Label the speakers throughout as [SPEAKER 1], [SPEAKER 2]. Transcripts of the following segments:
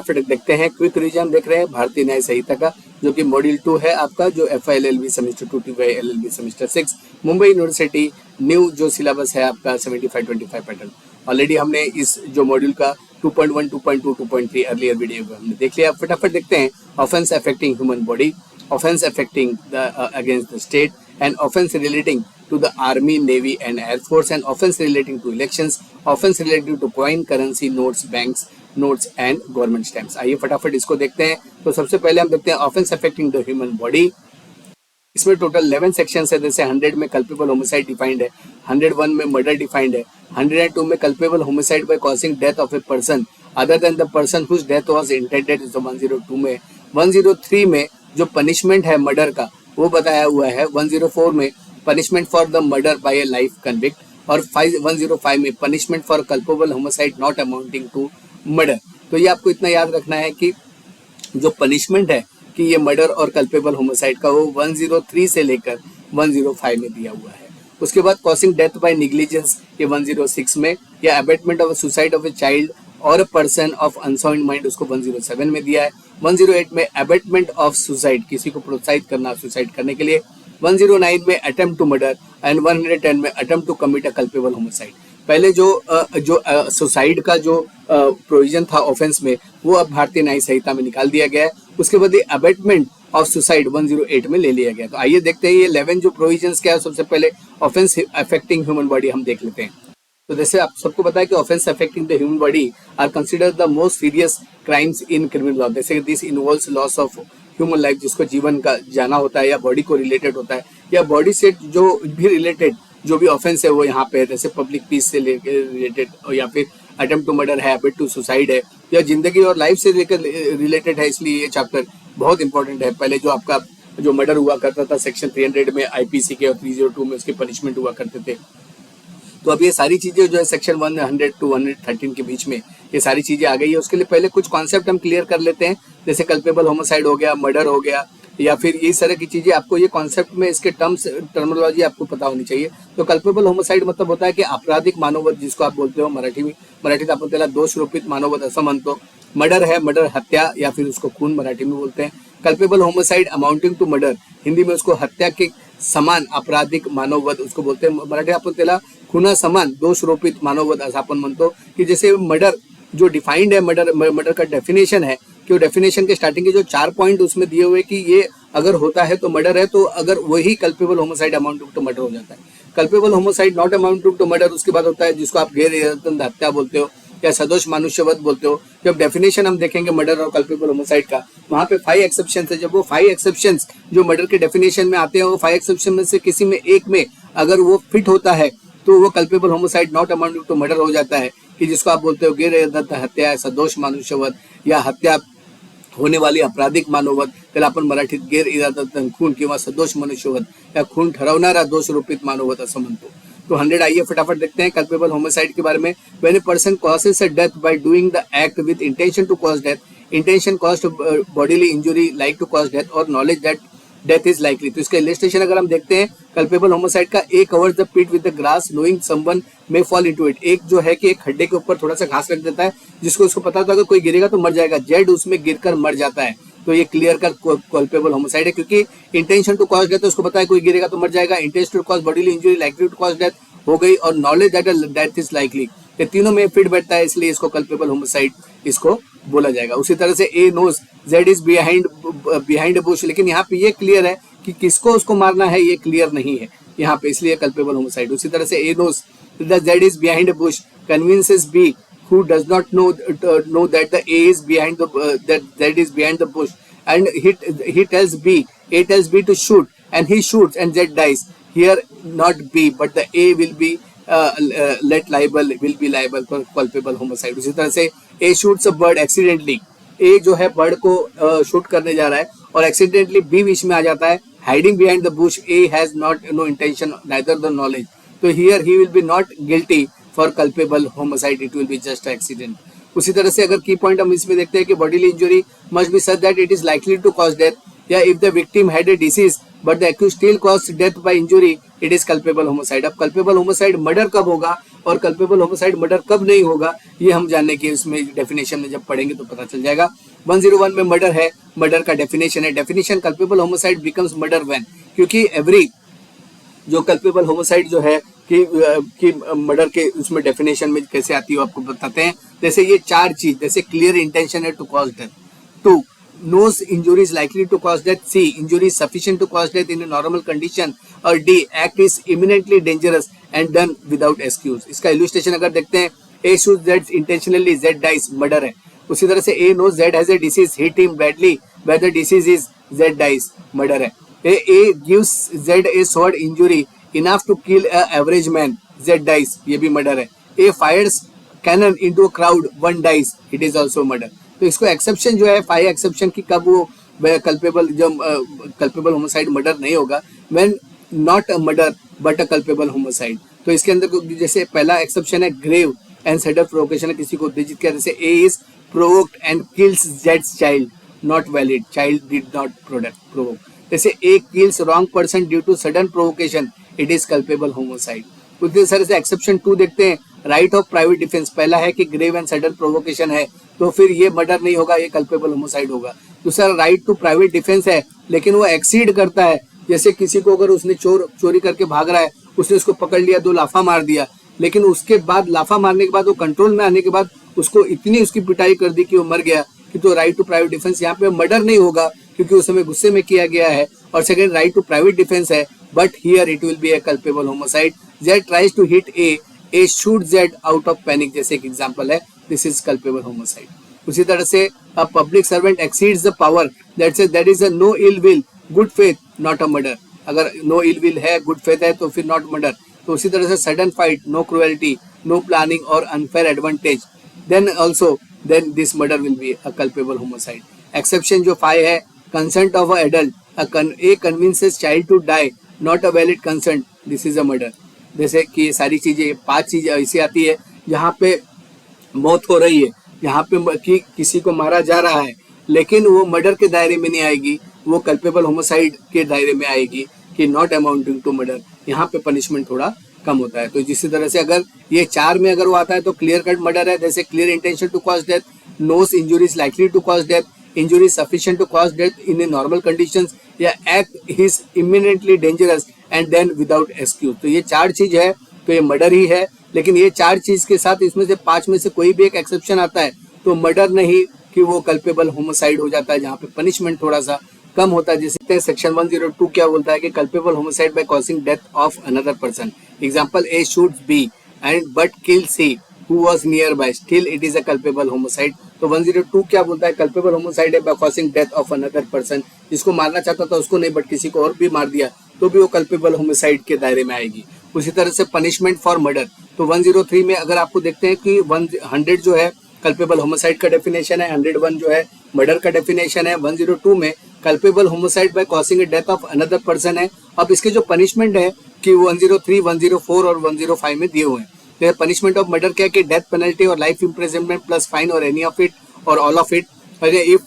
[SPEAKER 1] फटाफट देखते हैं। क्विक रिवीजन देख रहे हैं भारतीय न्याय संहिता का, जो कि मॉड्यूल 2 है आपका, जो FILLB semester 2 TY LLB semester 6 Mumbai university new जो सिलेबस है आपका 75-25 पैटर्न। ऑलरेडी हमने इस जो मॉड्यूल का 2.1, 2.2, 2.3 अर्लियर वीडियो में हमने देख लिया। फटाफट देखते हैं। Offence affecting human body, offense affecting the against the state, and offense relating to the army, navy and air force, and offense relating to elections, offense relating to coin, currency, notes, banks notes and government stamps। आइए फटाफट इसको देखते हैं। तो सबसे पहले हम देखते हैं offense affecting the human body। इसमें टोटल 11 सेक्शंस है। जैसे 100 में कल्पेबल होमिसाइड डिफाइंड है, 101 में मर्डर डिफाइंड है, 102 में culpable homicide by causing death of a person other than the person whose death was intended, 102 में। 103 में जो पनिशमेंट है मर्डर का वो बताया हुआ है। 104 में punishment for the murder by a life convict, और 105 में punishment for culpable homicide not amounting to murder. तो ये आपको इतना याद रखना है कि जो पनिशमेंट है कि ये मर्डर और कल्पेबल होमिसाइड का वो 103 से लेकर 105 में दिया हुआ है। उसके बाद कॉसिंग डेथ बाय निग्लिजेंस ये 106 में, या abetment of suicide of a child और पर्सन ऑफ अनसाउंड माइंड उसको 107 में दिया है। 108 में अबेटमेंट ऑफ सुसाइड, किसी को प्रोत्साहित करना सुसाइड करने के लिए। 109 में अटेम्प्ट टू मर्डर एंड 110 में attempt to commit a culpable homicide. पहले जो सुसाइड का जो प्रोविजन था ऑफेंस में वो अब भारतीय न्याय संहिता में निकाल दिया गया है। उसके बाद अबेटमेंट ऑफ सुसाइड 108 में ले लिया गया। तो आइए देखते हैं ये 11 जो प्रोविजंस क्या है। सबसे पहले ऑफेंस अफेक्टिंग ह्यूमन बॉडी हम देख लेते हैं। तो जैसे आप सबको पता है कि offence affecting the human body are considered the most serious crimes in criminal law. जैसे this involves loss of human life, जिसको जीवन का जाना होता है या बॉडी को रिलेटेड होता है, या बॉडी से जो भी रिलेटेड जो भी ऑफेंस है वो यहाँ पे है। जैसे पब्लिक पीस से रिलेटेड, या फिर अटेम्प्ट टू मर्डर है, अटेम्प्ट टू सुसाइड है, या जिंदगी और लाइफ से लेकर रिलेटेड है। इसलिए ये चैप्टर बहुत इंपॉर्टेंट है। पहले जो आपका जो मर्डर हुआ करता था सेक्शन 300 में IPC के और 302 में उसके पनिशमेंट हुआ करते थे। तो अब ये सारी चीजें जो है सेक्शन 100 to 113 के बीच में ये सारी चीजें आ गई है। उसके लिए पहले कुछ कॉन्सेप्ट हम क्लियर कर लेते हैं। जैसे कल्पेबल होमिसाइड हो गया, मर्डर हो गया, या फिर इस तरह की चीजें आपको ये कॉन्सेप्ट में इसके टर्मिनोलॉजी आपको पता होनी चाहिए। तो कल्पेबल होमिसाइड मतलब होता है कि आपराधिक मानववध, जिसको आप बोलते हो मराठीत आपण त्याला दोषरूपित मानववध असं म्हणतो। मर्डर है, मर्डर हत्या या फिर उसको खून मराठी में बोलते हैं। Culpable homicide amounting to murder, Hindi में उसको हत्या के समान आपराधिक मानववध उसको बोलते हैं। मराठी आपण त्याला खुना समान दोषरूपित मानववध असं आपण म्हणतो। कि जैसे मर्डर जो डिफाइंड है, मर्डर का डेफिनेशन है कि वो डेफिनेशन के स्टार्टिंग के जो 4 पॉइंट उसमें दिए हुए कि ये अगर होता है तो मर्डर है, तो अगर वही culpable homicide amounting to murder हो जाता है। Culpable homicide not amounting to murder उसके बाद होता है जिसको आप गैर इरादतन हत्या बोलते हो या सदोष मनुष्यवध बोलते हो। जब डेफिनेशन हम देखेंगे मर्डर और कल्पेबल होमिसाइड का, वहां पे 5 एक्सेप्शन है। जब वो 5 एक्सेप्शन जो मर्डर के डेफिनेशन में आते हैं, वो 5 एक्सेप्शन में से किसी में एक में अगर वो फिट होता है तो वो culpable homicide not amounting to murder हो जाता है। कि जिसको आप बोलते हो गैर इरादतन हत्या, सदोष मनुष्यवध या हत्या होने वाली आपराधिक मानववध, त्याला आपण मराठीत गैर इरादतन खून किंवा सदोष मनुष्यवध या खून ठरवणारा दोषरूपित मानववध असं म्हणतो। तो 100 आइए फटाफट देखते हैं कल्पेबल होमिसाइड के बारे में। When a person causes a death by doing the act with intention to cause death, intention cause bodily injury like to cause death, और knowledge that death is likely. तो इसका इलस्ट्रेशन अगर हम देखते हैं कल्पेबल होमिसाइड का, A covers the pit with the grass knowing someone may fall into it. एक जो है कि एक खड्डे के ऊपर थोड़ा सा घास रख देता है जिसको उसको पता था अगर कोई गिरेगा तो मर जाएगा, जेड उसमें गिरकर मर जाता है। तो ये क्लियर कर कल्पेबल होमिसाइड है, क्योंकि इंटेंशन टू कॉज डेथ उसको पता है कोई गिरेगा तो मर जाएगा, intention to cause bodily injury likely to cause death हो गई, और knowledge that death is likely, ये तीनों में फिट बैठता है, इसलिए इसको कल्पेबल होमिसाइड इसको बोला जाएगा। उसी तरह से A knows Z is behind bush, लेकिन यहाँ पे ये क्लियर है कि किसको उसको मारना है ये क्लियर नहीं है यहाँ पे, इसलिए कल्पेबल होमिसाइड। उसी तरह से A knows that Z is behind bush convinces B who does not know that the A is behind that Z is behind the bush, and he tells B, A tells B to shoot, and he shoots and Z dies. Here not B but the A will be liable for culpable homicide. उसी तरह से A shoots a bird accidentally, A जो है bird को shoot करने जा रहा है और एक्सीडेंटली B बीच में आ जाता है, hiding behind the bush, A has no intention neither the knowledge, तो here he will be not guilty for culpable homicide, it will be just accident. उसी तरह से अगर की पॉइंट हम इसमें देखते हैं कि bodily injury must be such that it is likely to cause death, या if the victim had a disease but the accused still caused death by injury, it is culpable homicide. अब culpable homicide murder कब होगा, और culpable homicide murder कब नहीं होगा, ये हम जानने की इसमें डेफिनेशन में जब पढ़ेंगे तो पता चल जाएगा। 101 में मर्डर है, मर्डर का डेफिनेशन है, definition culpable homicide becomes murder when, क्योंकि एवरी जो कल्पेबल होमिसाइड जो है कि मर्डर के उसमें डेफिनेशन में कैसे आती है आपको बताते हैं। जैसे ये चार चीज, जैसे क्लियर इंटेंशन है to cause death, 2 knows injury is likely to cause death, C injury is sufficient to cause death in a normal condition, और D act is imminently dangerous and done without excuse। इसका illustration अगर देखते हैं, A shoots Z intentionally, Z dies, murder है। उसी तरह से A knows Z has a disease, hit him badly where the disease is, Z dies, murder है। A gives Z a sword injury enough to kill a average man, Z dies, ये भी murder है। A fires cannon into a crowd, one dies, it is also murder। तो इसको exception जो है, 5 exception की कब वो कल्पेबल जब कल्पेबल होमिसाइड मर्डर नहीं होगा, when not a murder but a culpable homicide. तो इसके अंदर जैसे पहला एक्सेप्शन है ग्रेव एंड सडन प्रोवोकेशन है, किसी को उत्तेजित किया, जैसे A is provoked and kills जेट्स child, not valid, child did not provoke. जैसे A kills wrong person due to sudden provocation, it is culpable homicide. उसी तरह से एक्सेप्शन 2 देखते हैं, राइट ऑफ प्राइवेट डिफेंस, पहला है कि ग्रेव एंड सडन प्रोवोकेशन है तो फिर ये मर्डर नहीं होगा, ये कल्पेबल होमिसाइड होगा। दूसरा राइट टू प्राइवेट डिफेंस है लेकिन वो एक्सीड करता है, जैसे किसी को अगर उसने चोरी करके भाग रहा है, उसने उसको पकड़ लिया, 2 लाफा मार दिया, लेकिन उसके बाद लाफा मारने के बाद वो कंट्रोल में आने के बाद उसको इतनी उसकी पिटाई कर दी कि वो मर गया, कि तो राइट टू प्राइवेट डिफेंस यहाँ पे मर्डर नहीं होगा क्योंकि उस समय गुस्से में किया गया है। और second right to private defence है, but here it will be a culpable homicide. Z tries to hit A shoots Z out of panic, जैसे एक एग्जांपल है, दिस इज कल्पेबल होमिसाइड। उसी तरह से a public servant exceeds the power, that is a no ill will, good faith, not a murder. अगर no ill will है, good faith है तो फिर नॉट मर्डर। तो उसी तरह से sudden fight, no cruelty, no planning और unfair advantage, then this murder will be a culpable homicide. Exception जो 5 है, consent of a adult, A convinces child to die, not a valid consent, this is a murder. जैसे कि ये सारी चीजें, 5 चीजें ऐसी आती है जहाँ पे मौत हो रही है, यहाँ पे कि किसी को मारा जा रहा है, लेकिन वो मर्डर के दायरे में नहीं आएगी, वो कल्पेबल होमिसाइड के दायरे में आएगी कि नॉट अमाउंटिंग टू मर्डर, यहाँ पे पनिशमेंट थोड़ा कम होता है। तो जिस तरह से अगर ये 4 में अगर वो आता है तो क्लियर कट मर्डर है, जैसे clear intention to cause death, knows injuries likely to cause death, injury sufficient to cause death in a normal conditions, या act is imminently dangerous and then without excuse. तो ये 4 चीज है तो ये murder ही है, लेकिन ये 4 चीज के साथ इसमें से 5 में से कोई भी एक एक्सेप्शन आता है तो मर्डर नहीं कि वो कल्पेबल होमिसाइड हो जाता है, जहाँ पे पनिशमेंट थोड़ा सा कम होता है। जैसे सेक्शन 102 क्या बोलता है कि culpable homicide by causing death of another person, example A shoots B and but kill C who was nearby, still it is a culpable homicide. तो 102 क्या बोलता है, कल्पेबल होमिसाइड है by causing death of another person, जिसको मारना चाहता था उसको नहीं बट किसी को और भी मार दिया तो भी वो कल्पेबल होमिसाइड के दायरे में आएगी। उसी तरह से पनिशमेंट फॉर मर्डर, तो 103 में अगर आपको देखते हैं कि 100 जो है कल्पेबल होमिसाइड का डेफिनेशन है, 101 जो है मर्डर का डेफिनेशन है, 102 में culpable homicide by causing death of another person है। अब इसके जो पनिशमेंट है कि 103, 104 और 105 में दिए हुए हैं। पनिशमेंट ऑफ मर्डर क्या है कि डेथ पेनल्टी और लाइफ इम्प्रिजनमेंट प्लस फाइन और एनी ऑफ इट और all of it, if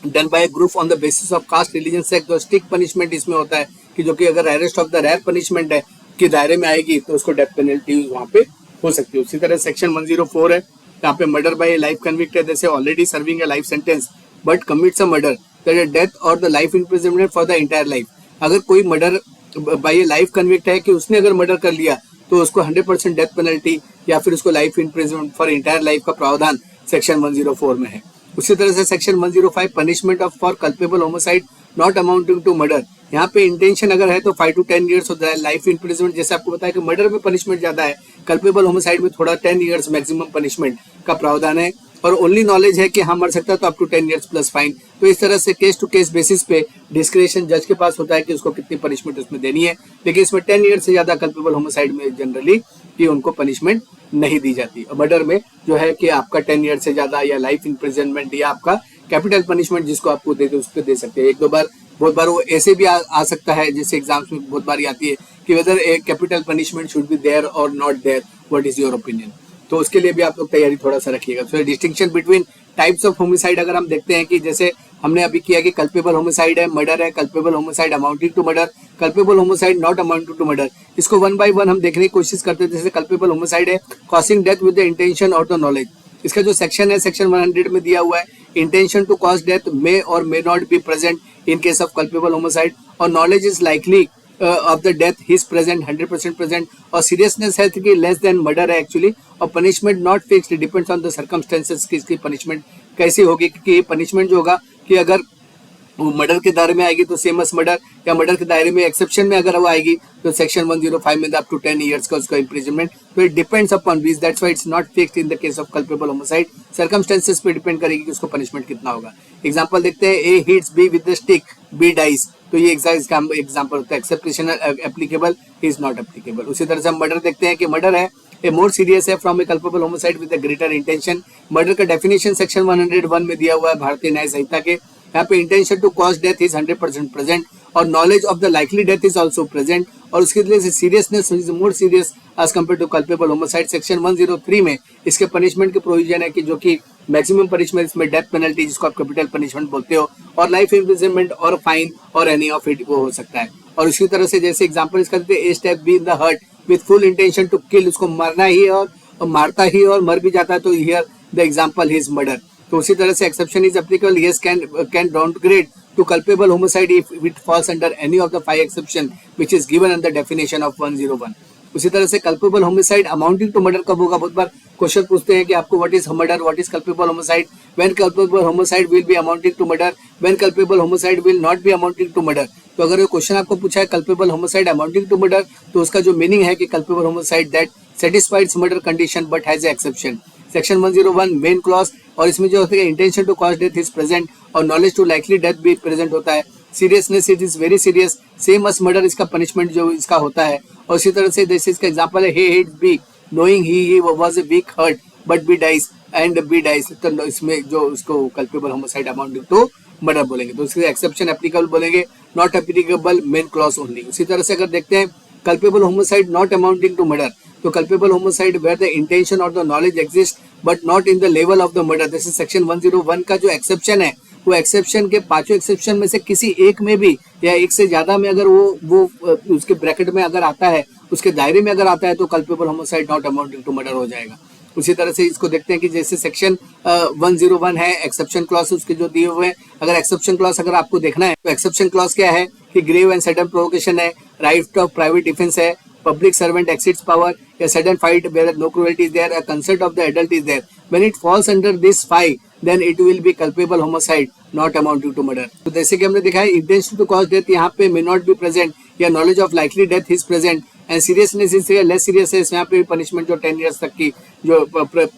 [SPEAKER 1] done by group on the basis of caste religion sex. तो स्टिक पनिशमेंट इसमें होता है कि जो कि अगर rarest of the rare punishment है के दायरे में आएगी तो उसको डेथ पेनल्टी वहाँ पे हो सकती है। उसी तरह सेक्शन 104 है, यहाँ पे मर्डर बाय लाइफ कन्विक्ट है, जैसे already serving a life sentence but commits a murder, that death और the life imprisonment for the entire life. अगर कोई मर्डर बाय लाइफ कन्विक्ट है कि उसने अगर मर्डर कर लिया तो उसको 100% डेथ पेनल्टी या फिर उसको life imprisonment for entire life का प्रावधान सेक्शन 104 में है। उसी तरह से section 105 punishment of for culpable homicide not amounting to murder, यहाँ पे इंटेंशन अगर है तो 5 to 10 ईयर्स होता है, लाइफ इम्प्रिजनमेंट जैसे आपको बताया कि मर्डर में पनिशमेंट ज्यादा है, कल्पेबल होमिसाइड में थोड़ा 10 ईयर्स मैक्सिमम पनिशमेंट का प्रावधान है, और ओनली नॉलेज है कि हाँ मर सकता है तो up to 10 years plus fine. तो इस तरह से केस टू केस बेसिस पे डिस्क्रिशन जज के पास होता है कि उसको कितनी पनिशमेंट उसमें देनी है, लेकिन इसमें 10 ईयर्स से ज्यादा कल्पेबल होमिसाइड में जनरली कि उनको पनिशमेंट नहीं दी जाती। मर्डर में जो है कि आपका 10 ईयर से ज्यादा या लाइफ इम्प्रिजनमेंट या आपका कैपिटल पनिशमेंट जिसको आपको दे उस पर दे सकते हैं। एक दो बार बहुत बार वो ऐसे भी आ सकता है, जैसे एग्जाम्स में बहुत बार आती है कि whether a capital punishment should be there और not there, what is your opinion. तो उसके लिए भी आप लोग तैयारी थोड़ा सा रखिएगा। So distinction between types of homicide अगर हम देखते हैं कि जैसे हमने अभी किया कि कल्पेबल होमिसाइड है, मर्डर है, culpable homicide amounting to murder, culpable homicide not amounting to murder. इसको वन बाय वन हम देखने की कोशिश करते हैं। जैसे कल्पेबल होमिसाइड है, causing death with the intention और द नॉलेज। इसका जो सेक्शन है सेक्शन 100 में दिया हुआ है, intention to cause death may और may not be present in case of culpable homicide, और knowledge is likely of the death ही इज प्रेजेंट 100% प्रेजेंट, और सीरियसनेस है कि लेस देन मर्डर है एक्चुअली, और punishment not fixed, depends on the circumstances कि इसकी पनिशमेंट कैसी होगी। क्योंकि पनिशमेंट जो होगा कि अगर वो मर्डर के दायरे में आएगी तो सेम एस मर्डर, या मर्डर के दायरे में एक्सेप्शन में अगर वो आएगी तो सेक्शन 105 में अप टू 10 years का उसका इम्प्रिजनमेंट। तो इट डिपेंड्स अपॉन बीस, that's why it's not fixed in the case of culpable homicide, circumstances पे डिपेंड करेगी कि उसको पनिशमेंट कितना होगा। एग्जांपल देखते हैं, A hits B with the stick, B dies, तो ये एग्जांपल होता है। Exceptional applicable, is not applicable. उसी तरह से हम मर्डर देखते हैं कि मर्डर है ए मोर सीरियस है from A culpable homicide with a greater intention. Murder का डेफिनेशन सेक्शन 101 में दिया हुआ है भारतीय न्याय संहिता के। यहाँ पे intention to cause death is 100% present, और knowledge of the likely death is also present, और उसके लिए seriousness is more serious as compare to culpable homicide. Section 103 में इसके पनिशमेंट के प्रोविजन है कि जो कि मैक्सिमम पनिशमेंट इसमें डेथ पेनल्टी, जिसको आप कैपिटल पनिशमेंट बोलते हो, और लाइफ इम्प्रिजनमेंट और फाइन और एनी ऑफ इट वो हो सकता है। और उसी तरह से जैसे एग्जाम्पल इसका देते हैं, A stab B in the heart with full intention to kill, उसको मारना ही और मारता ही और मर भी जाता है, तो here the example is murder. तो उसी तरह से exception is applicable, yes can downgrade to culpable homicide if it falls under any of the 5 exception which is given in the definition of 101। उसी तरह से culpable homicide amounting to murder कब होगा? बहुत बार क्वेश्चन पूछते हैं कि आपको what is murder, what is culpable homicide, when culpable homicide will be amounting to murder, when culpable homicide will not be amounting to murder. तो अगर ये क्वेश्चन आपको पूछा है culpable homicide amounting to murder, तो उसका जो मीनिंग है कि culpable homicide that satisfies murder condition but has exception. Section 101 main clause, और इसमें जो होता है intention to cause death is present और नॉलेज टू लाइकली डेथ भी प्रेजेंट होता है। Seriousness it is very serious, same as murder इसका पनिशमेंट जो इसका होता है। और इसी तरह से जैसे इसका एग्जांपल है, he hit B knowing he was a weak heart but B dies and B dies, तो इसमें जो उसको culpable homicide amounting to murder बोलेंगे, तो उसके एक्सेप्शन एप्लीकेबल बोलेंगे, not applicable main clause only. उसी तरह से अगर देखते हैं culpable homicide not amounting to murder, तो culpable homicide where the intention और the knowledge exist but not in the level of the murder. जैसे सेक्शन 101 का जो एक्सेप्शन है, वो एक्सेप्शन के पांचों एक्सेप्शन में से किसी एक में भी या एक से ज्यादा में अगर वो उसके ब्रैकेट में अगर आता है, उसके दायरे में अगर आता है, तो culpable homicide not amounting to murder हो जाएगा। उसी तरह से इसको देखते हैं कि जैसे सेक्शन 101 है, एक्सेप्शन क्लॉज उसके जो दिए हुए हैं, अगर एक्सेप्शन क्लॉज अगर आपको देखना है तो एक्सेप्शन क्लॉज क्या है कि ग्रेव एंड सडन प्रोवोकेशन है, राइट ऑफ प्राइवेट डिफेंस है, public servant exceeds power, a sudden fight where no cruelty is there, a consent of the adult is there. When it falls under this 5, then it will be culpable homicide, not amounting to murder. तो जैसे कि हमने देखा है intention to cause death यहाँ पे may not be present, या knowledge of likely death is present, and seriousness is less serious है। यहाँ पे punishment जो 10 years तक की जो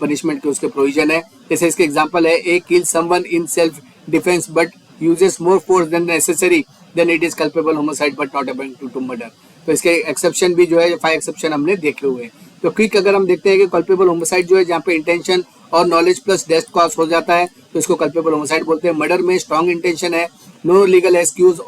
[SPEAKER 1] punishment के उसके provision है। जैसे इसके example है, a kills someone in self defense but uses more force than necessary, then it is culpable homicide but not amounting to murder। तो इसके एक्सेप्शन भी जो है 5 एक्सेप्शन हमने देखे हुए हैं। तो क्विक अगर हम देखते हैं कि कल्पेबल होमिसाइड जो है जहाँ पे इंटेंशन और नॉलेज प्लस डेथ कॉज हो जाता है, तो इसको कल्पेबल होमिसाइड बोलते हैं। मर्डर में स्ट्रॉन्ग इंटेंशन है, no legal excuse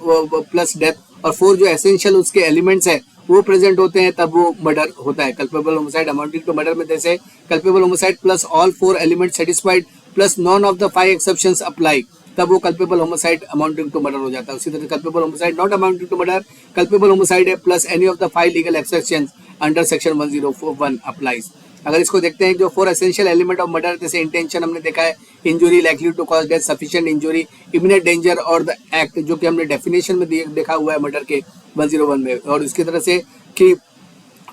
[SPEAKER 1] plus death, और 4 जो एसेंशियल उसके एलिमेंट्स है वो प्रेजेंट होते हैं, तब वो मर्डर होता है। Culpable homicide amounting to murder में जैसे culpable homicide plus all 4 element satisfied plus none of the 5 exceptions apply, तब वो culpable homicide amounting to murder हो जाता है। उसी तरह culpable homicide not amounting to murder, culpable homicide है plus any of the 5 legal exceptions under section 101 applies. अगर इसको देखते हैं जो 4 एसेंशियल एलिमेंट ऑफ मर्डर, जैसे इंटेंशन हमने देखा है, injury likely to cause death, sufficient injury, imminent danger और द एक्ट, जो कि हमने डेफिनेशन में देखा हुआ है मर्डर के 101 में। और इसकी तरह से कि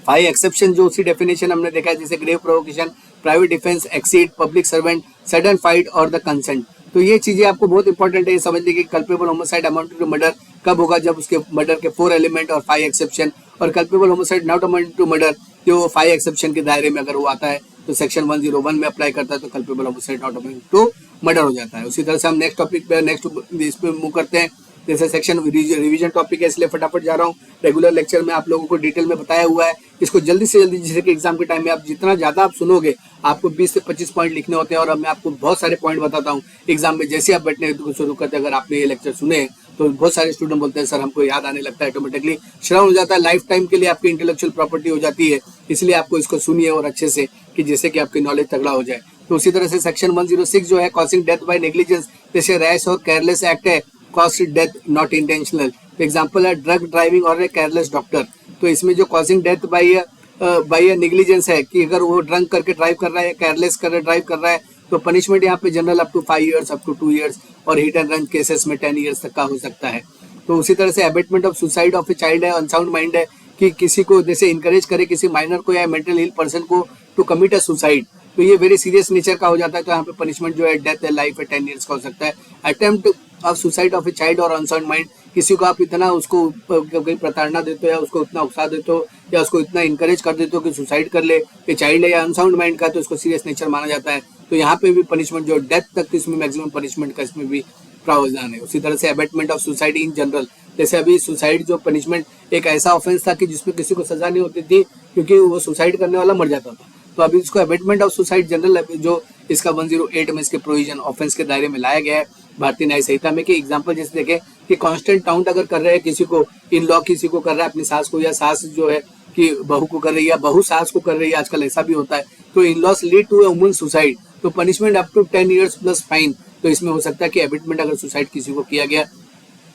[SPEAKER 1] 5 एक्सेप्शन जो उसी डेफिनेशन हमने देखा है, जैसे grave provocation, private defence, exceed, public servant, sudden fight और द कंसेंट। तो ये चीजें आपको बहुत इंपॉर्टेंट है, ये समझने की culpable homicide amounting to murder कब होगा, जब उसके मर्डर के 4 एलिमेंट और 5 एक्सेप्शन, और culpable homicide not amounting to murder जो 5 एक्सेप्शन के दायरे में अगर वो आता है तो सेक्शन 101 में अप्लाई करता है, तो culpable homicide not amounting to murder हो जाता है। उसी तरह से हम नेक्स्ट टॉपिक पे नेक्स्ट इस पे मूव करते हैं। जैसे सेक्शन रिवीजन टॉपिक है, इसलिए फटाफट जा रहा हूँ। रेगुलर लेक्चर में आप लोगों को डिटेल में बताया हुआ है, इसको जल्दी से जल्दी, जैसे कि एग्जाम के टाइम में आप जितना ज्यादा आप सुनोगे, आपको 20 से 25 पॉइंट लिखने होते हैं, और अब मैं आपको बहुत सारे पॉइंट बताता हूँ एग्जाम में। जैसे आप बैठने शुरू करते हैं, अगर आपने ये लेक्चर सुने तो बहुत सारे स्टूडेंट बोलते हैं सर हमको याद आने लगता है, ऑटोमेटिकली श्रवण हो जाता है, लाइफ टाइम के लिए आपकी इंटेलेक्चुअल प्रॉपर्टी हो जाती है। इसलिए आपको इसको सुनिए और अच्छे से, कि जिससे कि आपकी नॉलेज तगड़ा हो जाए। तो उसी तरह से सेक्शन 106 जो है कॉजिंग डेथ बाय नेग्लिजेंस, जैसे रैश और केयरलेस एक्ट है, cause death not intentional. Example है ड्रग ड्राइविंग और ए केयरलेस डॉक्टर। तो इसमें जो कॉजिंग डेथ बाय नेग्लिजेंस है कि अगर वो ड्रंक करके ड्राइव कर रहा है, केयरलेस कर ड्राइव कर रहा है, तो पनिशमेंट यहाँ पे general up to 5 years, up to 2 years, और हिट एंड रन केसेस में 10 ईयर्स तक का हो सकता है। तो उसी तरह से abetment of suicide of a child है, अनसाउंड माइंड है कि किसी को जैसे इनकरेज करे किसी माइनर को या मेंटल इल पर्सन को टू कमिट अ सुसाइड, तो ये वेरी सीरियस नेचर का हो जाता है। तो यहाँ पे पनिशमेंट जो है डेथ है, लाइफ है, 10 ईयर्स का हो सकता है। Attempt of suicide of a child और अनसाउंड माइंड, किसी को आप इतना उसको कहीं प्रताड़ना देते हो या उसको इतना उकसा देते हो या उसको इतना इंकरेज कर देते हो कि सुसाइड कर ले, ये चाइल्ड है या अनसाउंड माइंड का, तो उसको सीरियस नेचर माना जाता है। तो यहाँ पे भी पनिशमेंट जो डेथ तक इसमें मैक्सिमम पनिशमेंट का इसमें भी प्रावधान है। उसी तरह से abetment of suicide in general, जैसे अभी सुसाइड जो पनिशमेंट एक ऐसा ऑफेंस था कि जिसमें किसी को सजा नहीं होती थी क्योंकि वो सुसाइड करने वाला मर जाता था, तो अभी इसको अबेटमेंट ऑफ सुसाइड जनरल जो इसका 108 में इसके प्रोविजन ऑफेंस के दायरे में लाया गया है भारतीय न्याय संहिता में। कि एग्जांपल जैसे देखें कि कांस्टेंट टाउंट अगर कर रहे हैं किसी को, इन लॉ किसी को कर रहा है अपनी सास को, या सास जो है कि बहू को कर रही है या बहू सास को कर रही है, आजकल ऐसा भी होता है, तो in laws lead to a woman suicide, तो punishment up to 10 years plus fine. तो इसमें हो सकता है कि अबेटमेंट अगर सुसाइड किसी को किया गया।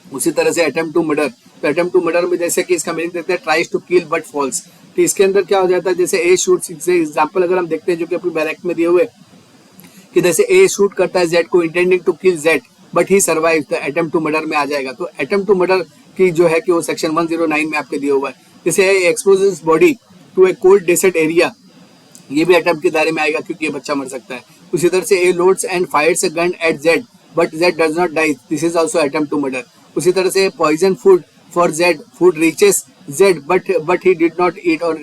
[SPEAKER 1] उसी तरह से अटेम्प्ट टू मर्डर, तो अटेम्प्ट टू मर्डर में जैसे कि इसका मीनिंग देखते हैं tries to kill but fails, तो इसके अंदर क्या हो जाता है, जैसे ए शूट्स, से एग्जांपल अगर हम देखते हैं जो कि अपनी बैरक में दिए हुए कि जैसे ए शूट करता है जेड को intending to kill Z but he survive, तो अटेम्प्ट टू मर्डर में आ जाएगा। तो अटेम्प्ट टू मर्डर की जो है कि वो सेक्शन 109 में आपके दिया हुआ है। जैसे exposes body to a cold desert area, ये भी अटेम्प्ट के दायरे में आएगा क्योंकि ये बच्चा मर सकता है। उसी तरह से A loads and fires a gun at Z but Z does not die, this is also attempt to murder. उसी तरह से poison food for Z, food reaches Z but he did not eat, और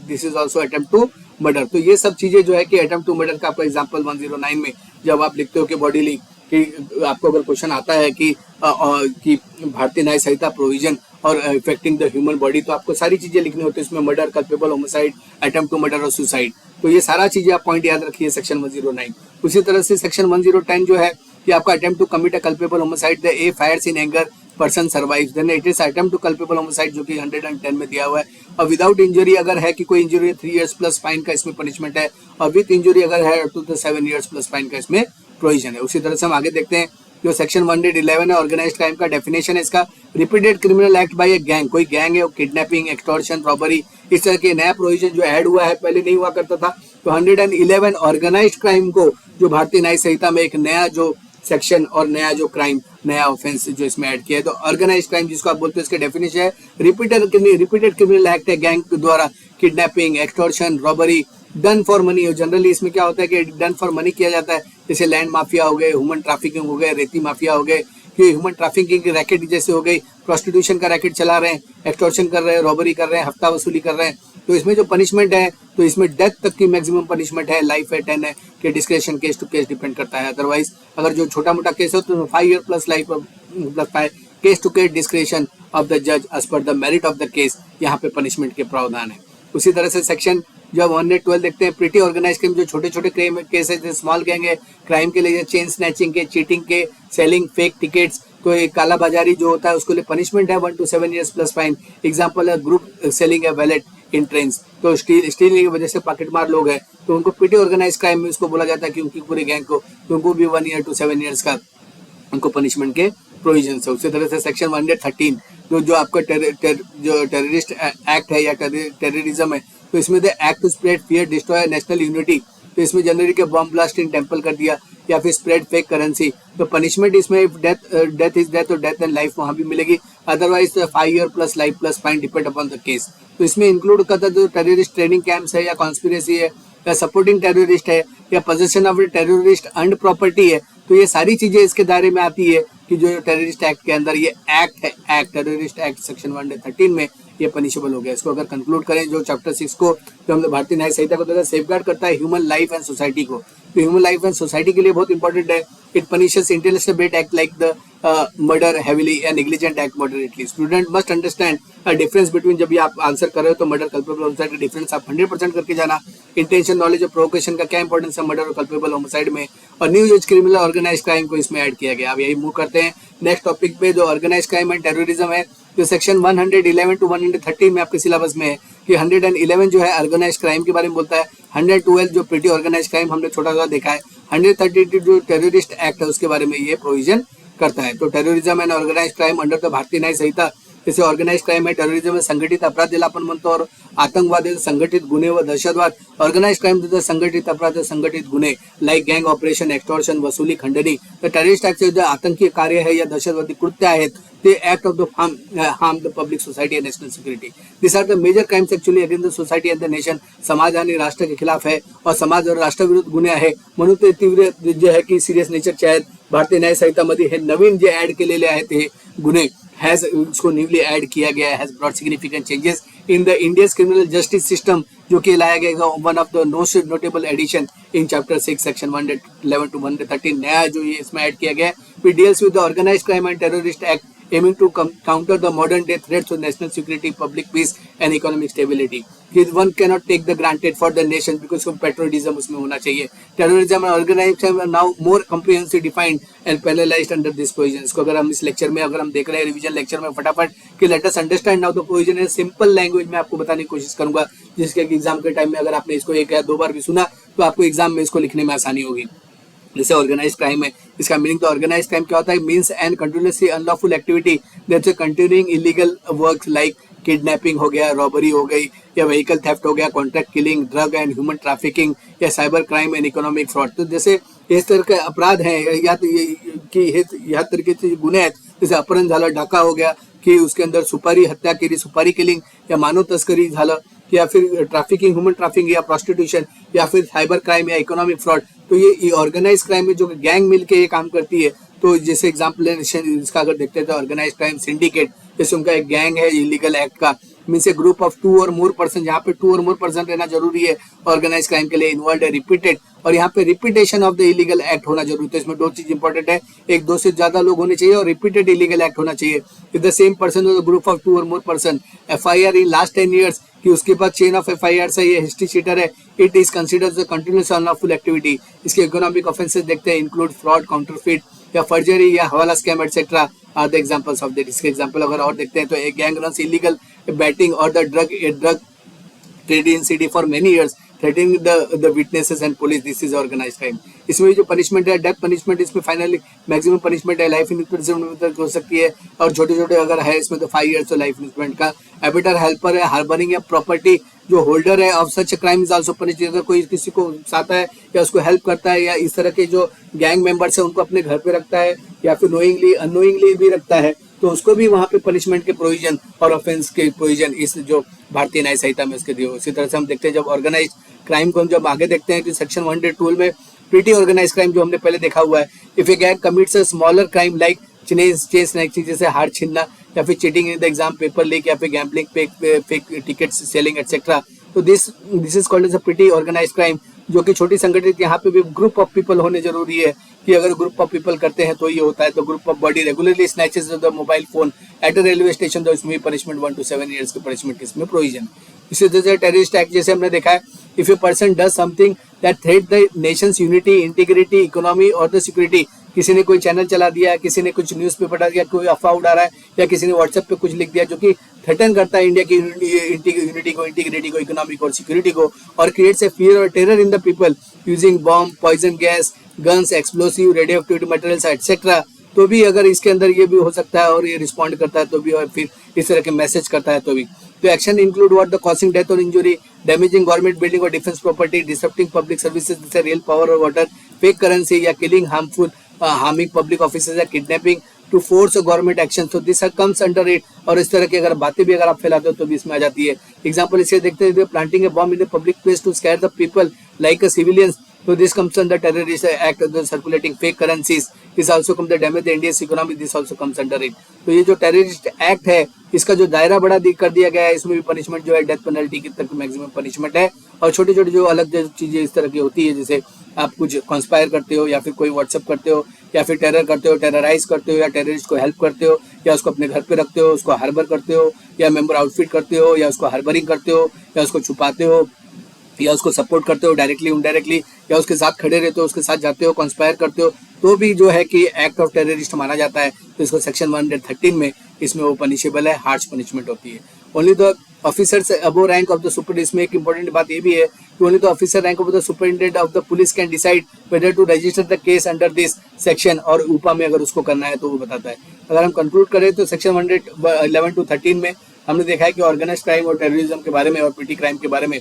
[SPEAKER 1] this is also attempt to murder. तो ये सब चीजें जो है कि अटेम्प्ट टू मर्डर का आपका एग्जांपल 109 में जब आप लिखते हो कि बॉडीली, कि आपको अगर क्वेश्चन आता है कि भारतीय न्याय संहिता प्रोविजन और इफेक्टिंग द ह्यूमन बॉडी, तो आपको सारी चीजें लिखनी होती है इसमें, murder, culpable, homicide, attempt to murder और सुसाइड। तो ये सारा चीजें आप पॉइंट याद रखिए सेक्शन 109। उसी तरह से सेक्शन 1010 जो है कि आपका attempt to commit a culpable homicide, the A fires in anger, person survives, then it is attempt to culpable homicide जो कि 110 में दिया हुआ है। और विदाउट इंजरी अगर है कि कोई इंजरी, 3 इयर्स प्लस फाइन का इसमें पनिशमेंट है, और विद इंजरी अगर है तो 7 इयर्स प्लस फाइन का इसमें प्रोविजन है। उसी तरह से हम आगे देखते हैं जो सेक्शन 111 है ऑर्गेनाइज्ड क्राइम का डेफिनेशन है इसका, repeated criminal act by a gang, कोई गैंग है, किडनैपिंग, एक्सटॉर्शन, रॉबरी, इस तरह के नया प्रोविजन जो ऐड हुआ है, पहले नहीं हुआ करता था। तो 111 ऑर्गेनाइज्ड क्राइम को जो भारतीय न्याय संहिता में एक नया जो सेक्शन और नया जो क्राइम, नया ऑफेंस जो इसमें ऐड किया है, तो ऑर्गेनाइज्ड क्राइम जिसको आप बोलते हैं इसके डेफिनेशन है रिपीटेड क्रिमिनल एक्ट है गैंग द्वारा, kidnapping, extortion, robbery, done for money. Generally इसमें क्या होता है कि डन फॉर मनी किया जाता है, जैसे लैंड माफिया हो गए, ह्यूमन ट्रैफिकिंग हो गए, रेती माफिया हो गए, कि ह्यूमन ट्रैफिकिंग की रैकेट जैसे हो गई, प्रोस्टिट्यूशन का रैकेट चला रहे हैं, एक्सटॉर्शन कर रहे हैं, रॉबरी कर रहे हैं, हफ्ता वसूली कर रहे हैं, तो इसमें जो पनिशमेंट है तो इसमें डेथ तक की मैक्सिमम पनिशमेंट है, लाइफ है, 10 है, कि description case to case depend करता है। अदरवाइज अगर जो छोटा मोटा केस हो तो 5 year plus life plus 5, case to case description of the जज as per the merit of the case, यहाँ पे पनिशमेंट के प्रावधान है। उसी तरह से सेक्शन जब 112 देखते हैं प्रीटी ऑर्गेनाइज क्राइम, जो छोटे छोटे क्राइम केस है, स्मॉल गैंग है, क्राइम के लिए चेन स्नैचिंग के, चीटिंग के, सेलिंग फेक टिकट्स, तो एक काला बाजारी जो होता है उसके लिए पनिशमेंट है 1 to 7 years plus fine. Example है ग्रुप सेलिंग है वैलेट इन ट्रेन्स, तो स्टीलिंग की वजह से पॉकेटमार लोग हैं तो उनको पीटी ऑर्गेनाइज क्राइम में उसको बोला जाता है कि उनकी पूरी गैंग को, तो उनको भी 1 year to 7 years का उनको पनिशमेंट के प्रोविजन है। उसी तरह से सेक्शन 113 जो आपका जो टेररिस्ट एक्ट है या टेररिज्म है, तो इसमें the act to spread fear destroy national unity, तो इसमें जनवरी के बॉम्ब ब्लास्ट इन टेम्पल कर दिया या फिर स्प्रेड फेक करेंसी, तो पनिशमेंट इसमें डेथ इज डेथ और डेथ एंड लाइफ वहां भी मिलेगी, otherwise 5 year plus life plus fine depend upon the case. तो इसमें इंक्लूड करता है जो टेररिस्ट ट्रेनिंग कैंप्स है या कॉन्स्पिरेसी है या सपोर्टिंग टेररिस्ट है या possession of terrorist earned property है, तो ये सारी चीजें इसके दायरे में आती है कि जो टेररिस्ट एक्ट के अंदर ये एक्ट है, एक्ट टेररिस्ट एक्ट सेक्शन 113 में ये पनिशेबल हो गया। इसको अगर कंक्लूड करें जो चैप्टर 6 को, तो हम भारतीय न्याय संहिता को सेफगार्ड करता है ह्यूमन लाइफ एंड सोसाइटी को, तो ह्यूमन लाइफ एंड सोसाइटी के लिए बहुत इंपॉर्टेंट है। It punishes intelligent act like the murder heavily या negligent act moderately. Student must understand a difference between, जब भी आप आंसर कर रहे हो तो मर्डर कल्पेबल होमिसाइड का डिफरेंस आप 100% करके जाना। इंटेंशन नॉलेज और प्रोवोकेशन का क्या इंपॉर्टेंस है मर्डर और कल्पेबल होमिसाइड में, और new age criminal organise crime को इसमें ऐड किया गया। अब यही मूव करते हैं नेक्स्ट टॉपिक पे जो ऑर्गेनाइज क्राइम एंड टेररिज्म है, जो सेक्शन 111 to 113 में आपके सिलेबस में है कि 111 जो है ऑर्गेनाइज क्राइम के बारे में बोलता है, 112 जो प्रीटी ऑर्गेनाइज क्राइम हमने छोटा सा देखा है, 132 जो टेररिस्ट एक्ट है उसके बारे में ये प्रोविजन करता है। तो terrorism and organise crime under the Bharatiya Nyaya संहिता जैसे ऑर्गेनाइज क्राइम है, टेररिज्म है, संघटित अपराध ज्याला आपण म्हणतो, और आतंकवाद है, संघटित गुन्हे व दहशतवाद. ऑर्गेनाइज क्राइम म्हणजे संघटित अपराध व संघटित गुन्हे लाइक गैंग ऑपरेशन, एक्सटॉर्शन, वसूली, खंडणी. तर टेररिस्ट ऍक्ट जो आतंकी कार्य है या दहशतवादी कृत्य आहेत ते act of the harm the public society and national security. This are the major crimes actually against the society and the nation. समाज आणि राष्ट्र के खिलाफ है और समाज और राष्ट्रविरुद्ध गुन्हे आहे, म्हणून ते तीव्र जे आहे की सिरियस नेचरचे आहेत. भारतीय न्याय संहितामध्ये हे नवीन जे ऍड केलेले आहेत हे गुन्हे हैज इसको न्यूली ऐड किया गया has brought significant changes in the Indians criminal justice system, जो कि लाया गया one of the most notable addition in chapter 6 section 111 to 113. नया जो ये इसमें ऐड किया गया है, we deals with the organised crime and terrorist act aiming to counter the modern day threats to national security, public peace and economic stability. One cannot take the granted for the nation because patriotism उसमें होना चाहिए. Terrorism and organized crime are now more comprehensively defined and parallelized under this provision. इसको अगर हम इस lecture में अगर हम देख रहे हैं रिवीजन लेक्चर में फटाफट कि let us understand now the provision in simple language में आपको बताने की कोशिश करूंगा, जिसके एग्जाम के टाइम में अगर आपने इसको एक या दो बार भी सुना तो आपको एग्जाम में इसको लिखने में आसानी होगी. जैसे ऑर्गेनाइज क्राइम है, इसका मीनिंग तो ऑर्गेनाइज क्राइम क्या होता है, means and continuously unlawful activity that's continuing illegal works like kidnapping हो गया, रॉबरी हो गई, या व्हीकल थेफ्ट हो गया, contract killing, drug and human trafficking, या cyber crime and economic fraud. तो जैसे इस तरह के अपराध हैं या तरीके से गुन्हे आहेत, जैसे अपहरण झालं, डाका हो गया कि उसके अंदर सुपारी हत्या केली, सुपारी किलिंग, या मानव तस्करी झालं, या फिर ट्रैफिकिंग, ह्यूमन ट्रैफिकिंग या प्रोस्टिट्यूशन, या फिर साइबर क्राइम या इकोनॉमिक फ्रॉड. तो ये ऑर्गेनाइज क्राइम में जो गैंग मिलके ये काम करती है. तो जैसे एग्जाम्पल इसका अगर देखते हैं तो ऑर्गेनाइज क्राइम सिंडिकेट, जैसे उनका एक गैंग है इलीगल एक्ट का, मीन्स ए ग्रुप ऑफ 2 और मोर पर्सन, यहाँ पे 2 और मोर पर्सन रहना जरूरी है ऑर्गेनाइज क्राइम के लिए, इन्वॉल्व है, रिपीटेड, और यहाँ पे repetition of the illegal act होना जरूरी है. तो इसमें 2 चीज इंपॉर्टेंट है, एक 2 से ज्यादा लोग होने चाहिए और रिपीटेड इलीगल एक्ट होना चाहिए. If the same person group of 2 और more person, FIR in last 10 years कि उसके पास चेन ऑफ FIR है, ये हिस्ट्री शीटर है, it is considered continuous unlawful activity. इसके इकोनॉमिक ऑफेंसेस देखते हैं, इंक्लूड फ्रॉड, काउंटरफीट या फर्जरी या hawala scam etcetera are the examples of that. इसके एग्जांपल अगर और देखते हैं तो एक गैंग रन्स इलीगल बैटिंग और the drug trade in city for many years, threatening the witnesses and police. This is organise crime. इसमें जो पनिशमेंट है डेथ पनिशमेंट, इसमें फाइनली मैक्सिमम पनिशमेंट है लाइफ इम्प्रिजनमेंट हो सकती है, और छोटे छोटे अगर है इसमें तो 5 years तो लाइफ इम्प्रिजनमेंट का. एबिटर, हेल्पर है, हार्बरिंग या प्रॉपर्टी जो होल्डर है of such crime is also punished. अगर कोई किसी को उकसाता है या उसको हेल्प करता है या इस तरह के जो गैंग मेंबर्स है उनको अपने घर पे रखता है या फिर नोइंगली अनोइंगली भी रखता है, तो उसको भी वहाँ पे पनिशमेंट के प्रोविजन और ऑफेंस के प्रोविजन इस जो भारतीय न्याय संहिता में उसके दिए. उसी तरह से हम देखते हैं जब ऑर्गेनाइज क्राइम को हम जब आगे देखते हैं कि सेक्शन 112 में प्रीटी ऑर्गेनाइज क्राइम जो हमने पहले देखा हुआ है, if a gang commits a smaller crime like chain snatching, जैसे हार छीनना या फिर cheating in the exam, paper leak या फिर gambling, fake ticket selling etcetera. तो this is called as a petty organise crime, जो कि छोटी संगठित, यहाँ पे भी ग्रुप ऑफ पीपल होने जरूरी है कि अगर ग्रुप ऑफ पीपल करते हैं तो ये होता है. तो group of body regularly snatches the mobile phone at a railway station, तो इसमें पनिशमेंट 1 to 7 years की पनिशमेंट इसमें प्रोविजन. इसी तरह से टेररिस्ट एक्ट जैसे हमने देखा है, if a person does something that threat the nation's unity, integrity, economy और द सिक्योरिटी. किसी ने कोई चैनल चला दिया, किसी ने कुछ न्यूज़पेपर डाल दिया, कोई अफवाह उड़ा रहा है, या किसी ने व्हाट्सएप पे कुछ लिख दिया जो कि थ्रेटन करता है इंडिया की यूनिटी को, इंटीग्रिटी को, इकोनॉमी को और सिक्योरिटी को, और क्रिएट्स ए फियर और terror in the people using bomb, poison gas, guns, explosive, radio activity materials etcetera. तो भी अगर इसके अंदर ये भी हो सकता है और ये रिस्पॉन्ड करता है तो भी, और फिर इस तरह के मैसेज करता है तो भी. तो action include what the causing death और इंजुरी, डैमेजिंग गवर्नमेंट बिल्डिंग और defence property, disrupting public services जैसे रेल, पावर और वाटर, फेक करेंसी या killing harmful harming public officers या kidnapping, to force government action. तो दिस कम्स अंडर इट. और इस तरह की अगर बातें भी अगर आप फैलाते हो तो भी इसमें आ जाती है. एग्जाम्पल इसे देखते हैं, planting a bomb in the public place to scare the people like a civilians. So this comes under terrorist act of the circulating fake currencies. This also comes the damage the India's economy. This also comes under it. तो ये जो terrorist act है इसका जो दायरा बड़ा कर दिया गया है, इसमें भी पनिशमेंट जो है डेथ पेनल्टी की तक मैक्सिमम पनिशमेंट है. और छोटी छोटी जो अलग चीजें इस तरह की होती है, जैसे आप कुछ कॉन्स्पायर करते हो या फिर कोई व्हाट्सएप करते हो या फिर टेरर करते हो, टेरराइज करते हो या टेररिस्ट को हेल्प करते हो या उसको अपने घर पे रखते हो, उसको हार्बर करते हो या मेंबर आउटफिट करते हो या उसको हार्बरिंग करते हो या उसको छुपाते हो या उसको सपोर्ट करते हो डायरेक्टली इनडायरेक्टली, या उसके साथ खड़े रहते हो, उसके साथ जाते हो, कॉन्स्पायर करते हो, तो भी जो है कि एक्ट ऑफ टेररिस्ट माना जाता है. तो इसको सेक्शन 113 में इसमें वो पनिशेबल है, हार्श पनिशमेंट होती है. Only the officers above rank of the super, इसमें एक इंपॉर्टेंट बात ये भी है कि only the officer rank of the superintendent of the police can decide whether to register the case under this section, और ऊपर में अगर उसको करना है तो वो बताता है. अगर हम कंक्लूड करें तो सेक्शन 111 टू 13 में हमने देखा है कि ऑर्गेनाइज्ड क्राइम और टेररिज्म के बारे में और पिटी क्राइम के बारे में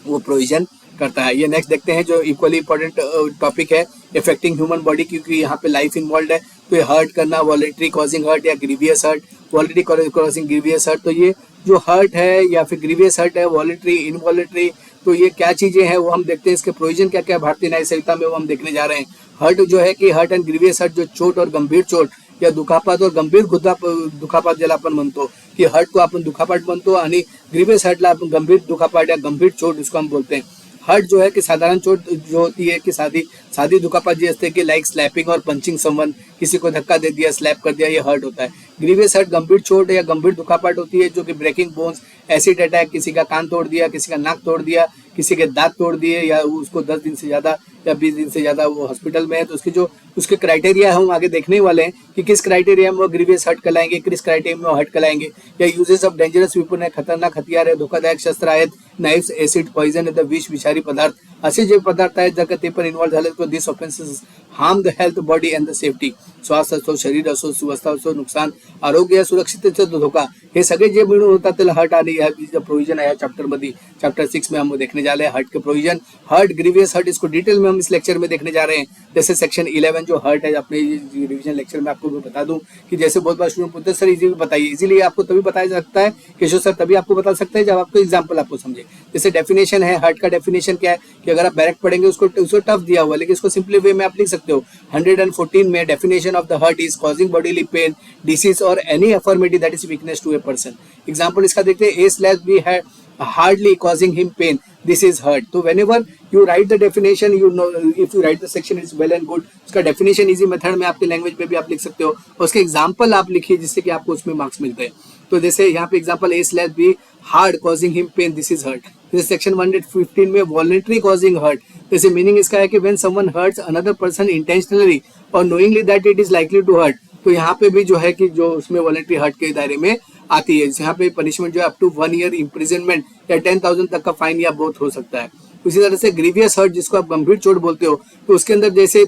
[SPEAKER 1] वो प्रोविजन करता है। ये नेक्स्ट देखते हैं जो इक्वली इंपॉर्टेंट टॉपिक है, इफेक्टिंग ह्यूमन बॉडी, क्योंकि यहाँ पे लाइफ इन्वॉल्व है। तो ये हर्ट करना, वॉलंटरी कॉजिंग हर्ट या grievous hurt, voluntary causing grievous hurt, तो ये जो हर्ट है या फिर ग्रीवियस हर्ट है, वॉलंटरी, इनवॉलंटरी, तो ये क्या चीजें हैं वो हम देखते हैं। इसके प्रोविजन क्या क्या भारतीय न्याय संहिता में वो हम देखने जा रहे हैं। हर्ट जो है कि हर्ट एंड ग्रीवियस हर्ट, जो चोट और गंभीर चोट या दुखापत और गंभीर दुखापत ज्याला आपण म्हणतो की हर्ट को आपण दुखापत म्हणतो आणि ग्रीवियस हर्टला आपण गंभीर दुखापत या गंभीर चोट इसको हम बोलते हैं। हर्ट जो है कि साधारण चोट जो होती है कि सादी दुखापत जी असते कि लाइक स्लैपिंग और पंचिंग समवन, किसी को धक्का दे दिया, स्लैप कर दिया, ये हर्ट होता है। ग्रीवियस हर्ट गंभीर चोट या गंभीर दुखापत होती है जो कि ब्रेकिंग बोन्स, एसिड अटैक, किसी का कान तोड़ दिया, किसी का नाक तोड़ दिया, किसी के दांत तोड़ दिए, या उसको 10 दिन से ज्यादा या 20 दिन से ज्यादा वो हॉस्पिटल में है, तो उसके क्राइटेरिया हम आगे देखने वाले हैं कि किस क्राइटेरिया में वो ग्रीवियस हर्ट कहलाएंगे, किस क्राइटेरिया में वो हर्ट कहलाएंगे। या यूजेस ऑफ डेंजरस वेपन है, खतरनाक हथियार है, धोखादायक शस्त्र आहेत, नाइफ्स, एसिड, पॉइजन, विष, विषारी पदार्थ, असे जे पदार्थ आहेत जर का ते पण इन्व्हॉल्व झाले तो this offences harm the health, body and the safety, श्वास असो, शरीर असो, सुवस्था असो, नुकसान, आरोग्य या सुरक्षिततेचा धोका, हे सगळे जे मिळून होतात त्याला हर्ट आणि या प्रोविजन आहे चैप्टर मध्ये, चैप्टर 6 में हम देखने जा रहे हैं हर्ट के प्रोविजन। हर्ट, ग्रीवियस हर्ट, इसको डिटेल में हम इस लेक्चर में देखने जा रहे हैं। जैसे सेक्शन 11 जो हर्ट है, अपने रिवीजन लेक्चर में आपको बता दूं कि जैसे बहुत बार स्टूडेंट पूछते हैं सर इजी बताइए, इजीली आपको तभी बताया जा सकता है केशव सर, तभी आपको बता सकते हैं जब आपको एग्जाम्पल आपको समझे। जैसे डेफिनेशन है, हर्ट का डेफिनेशन क्या है कि अगर आप डायरेक्ट पढ़ेंगे उसको टफ दिया हुआ, लेकिन इसको सिंपली वे में आप लिख सकते हो। 114 में definition of the hurt is causing bodily pain, disease और any infirmity that is weakness to a person. Example इसका देखते हैं, A/B है hardly causing him pain, this is hurt। तो whenever you write the definition, you know if you write the section it's well and good। उसका definition easy method में आपके language में भी आप लिख सकते हो, और उसके एग्जाम्पल आप लिखिए जिससे कि आपको उसमें मार्क्स मिलते हैं। तो जैसे यहाँ पे example A/B hard causing him pain, this is hurt. जैसे सेक्शन 115 में वॉलंटरी कॉजिंग हर्ट, जैसे मीनिंग इसका है कि when someone hurts another person intentionally और knowingly that it is likely to hurt, तो यहाँ पे भी जो है कि जो उसमें वॉलंटरी हर्ट के दायरे में आती है। यहाँ पे पनिशमेंट जो है अप टू 1 ईयर इम्प्रिजनमेंट या 10,000 तक का फाइन या बोथ हो सकता है। उसी तरह से ग्रीवियस हर्ट जिसको आप गंभीर चोट बोलते हो, तो उसके अंदर जैसे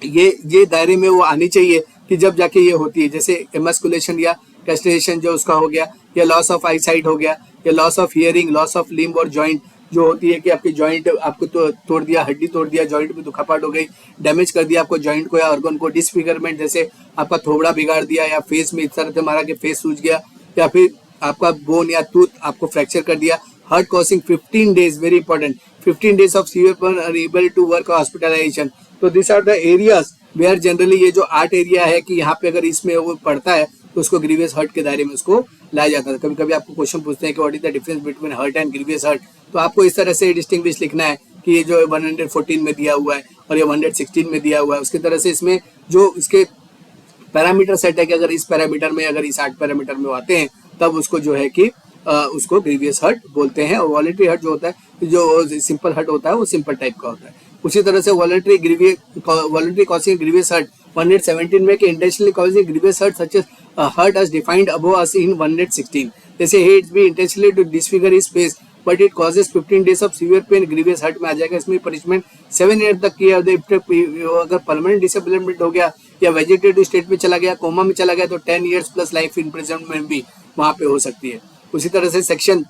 [SPEAKER 1] ये दायरे में वो आनी चाहिए कि जब जाके ये होती है, जैसे एमस्कुलेशन या कैस्ट्रेशन जो उसका हो गया, या लॉस ऑफ आई साइट हो गया, या loss of hearing, loss of limb और जॉइंट जो होती है कि आपकी जॉइंट आपको तो तोड़ दिया, हड्डी तोड़ दिया, जॉइंट में दुखापट हो गई, डैमेज कर दिया आपको जॉइंट को या ऑर्गन को, डिसफिगरमेंट जैसे आपका थोबड़ा बिगाड़ दिया, या फेस में इस तरह से मारा कि फेस सूज गया, या फिर आपका बोन या टूथ आपको फ्रैक्चर कर दिया। Hurt causing 15 days, very important, 15 days of severe pain unable to work hospitalisation. तो this are the areas where generally ये जो 8 एरिया है कि यहाँ पे अगर इसमें वो पड़ता है तो उसको ग्रीवियस हर्ट के दायरे में उसको लाया जाता है। कभी कभी आपको क्वेश्चन पूछते हैं कि what is the difference between hurt and grievous hurt, तो आपको इस तरह से डिस्टिंग्विश लिखना है कि ये जो 114 में दिया हुआ है और ये 116 में दिया हुआ है, उसकी तरह से इसमें जो इसके पैरामीटर सेट है कि अगर इस पैरामीटर में, अगर इस 8 पैरामीटर में आते हैं तब उसको जो है कि उसको ग्रीवियस हर्ट बोलते हैं। और वॉलंटरी हर्ट जो होता है, जो सिंपल हर्ट होता है वो सिंपल टाइप का होता है। उसी तरह से वॉलंटरी कॉजिंग ग्रीवियस हर्ट 117 में कि intentionally causing grievous hurt such as hurt as defined above as in 116, जैसे ही it's be intentionally to disfigure his face but it causes 15 days of severe pain, grievous hurt में आ जाएगा। इसमें punishment 7 year तक की है। अगर परमानेंट डिसेबलमेंट हो गया या वेजिटेटिव स्टेट में चला गया, कोमा में चला गया, तो 10 ईयर्स प्लस लाइफ इम्प्रिजनमेंट भी वहां पे हो सकती है। उसी तरह से सेक्शन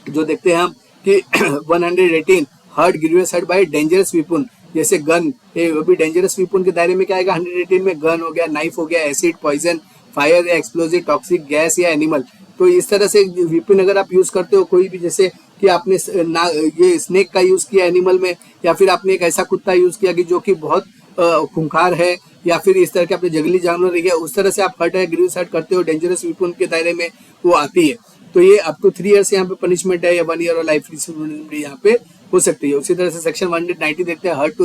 [SPEAKER 1] जो देखते हैं हम कि 118 hurt grievous hurt by dangerous weapon, जैसे गन, ये भी डेंजरस वेपन के दायरे में क्या आएगा। 118 में गन हो गया, नाइफ हो गया, एसिड, पॉइजन, फायर या एक्सप्लोजिव, टॉक्सिक गैस या एनिमल। तो इस तरह से वेपन अगर आप यूज करते हो कोई भी, जैसे कि आपने ये स्नेक का यूज किया एनिमल में, या फिर आपने एक ऐसा कुत्ता यूज किया कि जो कि बहुत खूंखार है, या फिर इस तरह के अपने जंगली जानवर है, उस तरह से आप हर्ट है ग्रीवियस हर्ट करते हो, डेंजरस वेपन के दायरे में वो आती है। तो ये अप टू 3 ईयर्स यहाँ पे पनिशमेंट है, या 1 ईयर और लाइफ भी यहाँ पे हो सकती है। उसी तरह से सेक्शन 190 देखते हैं, hurt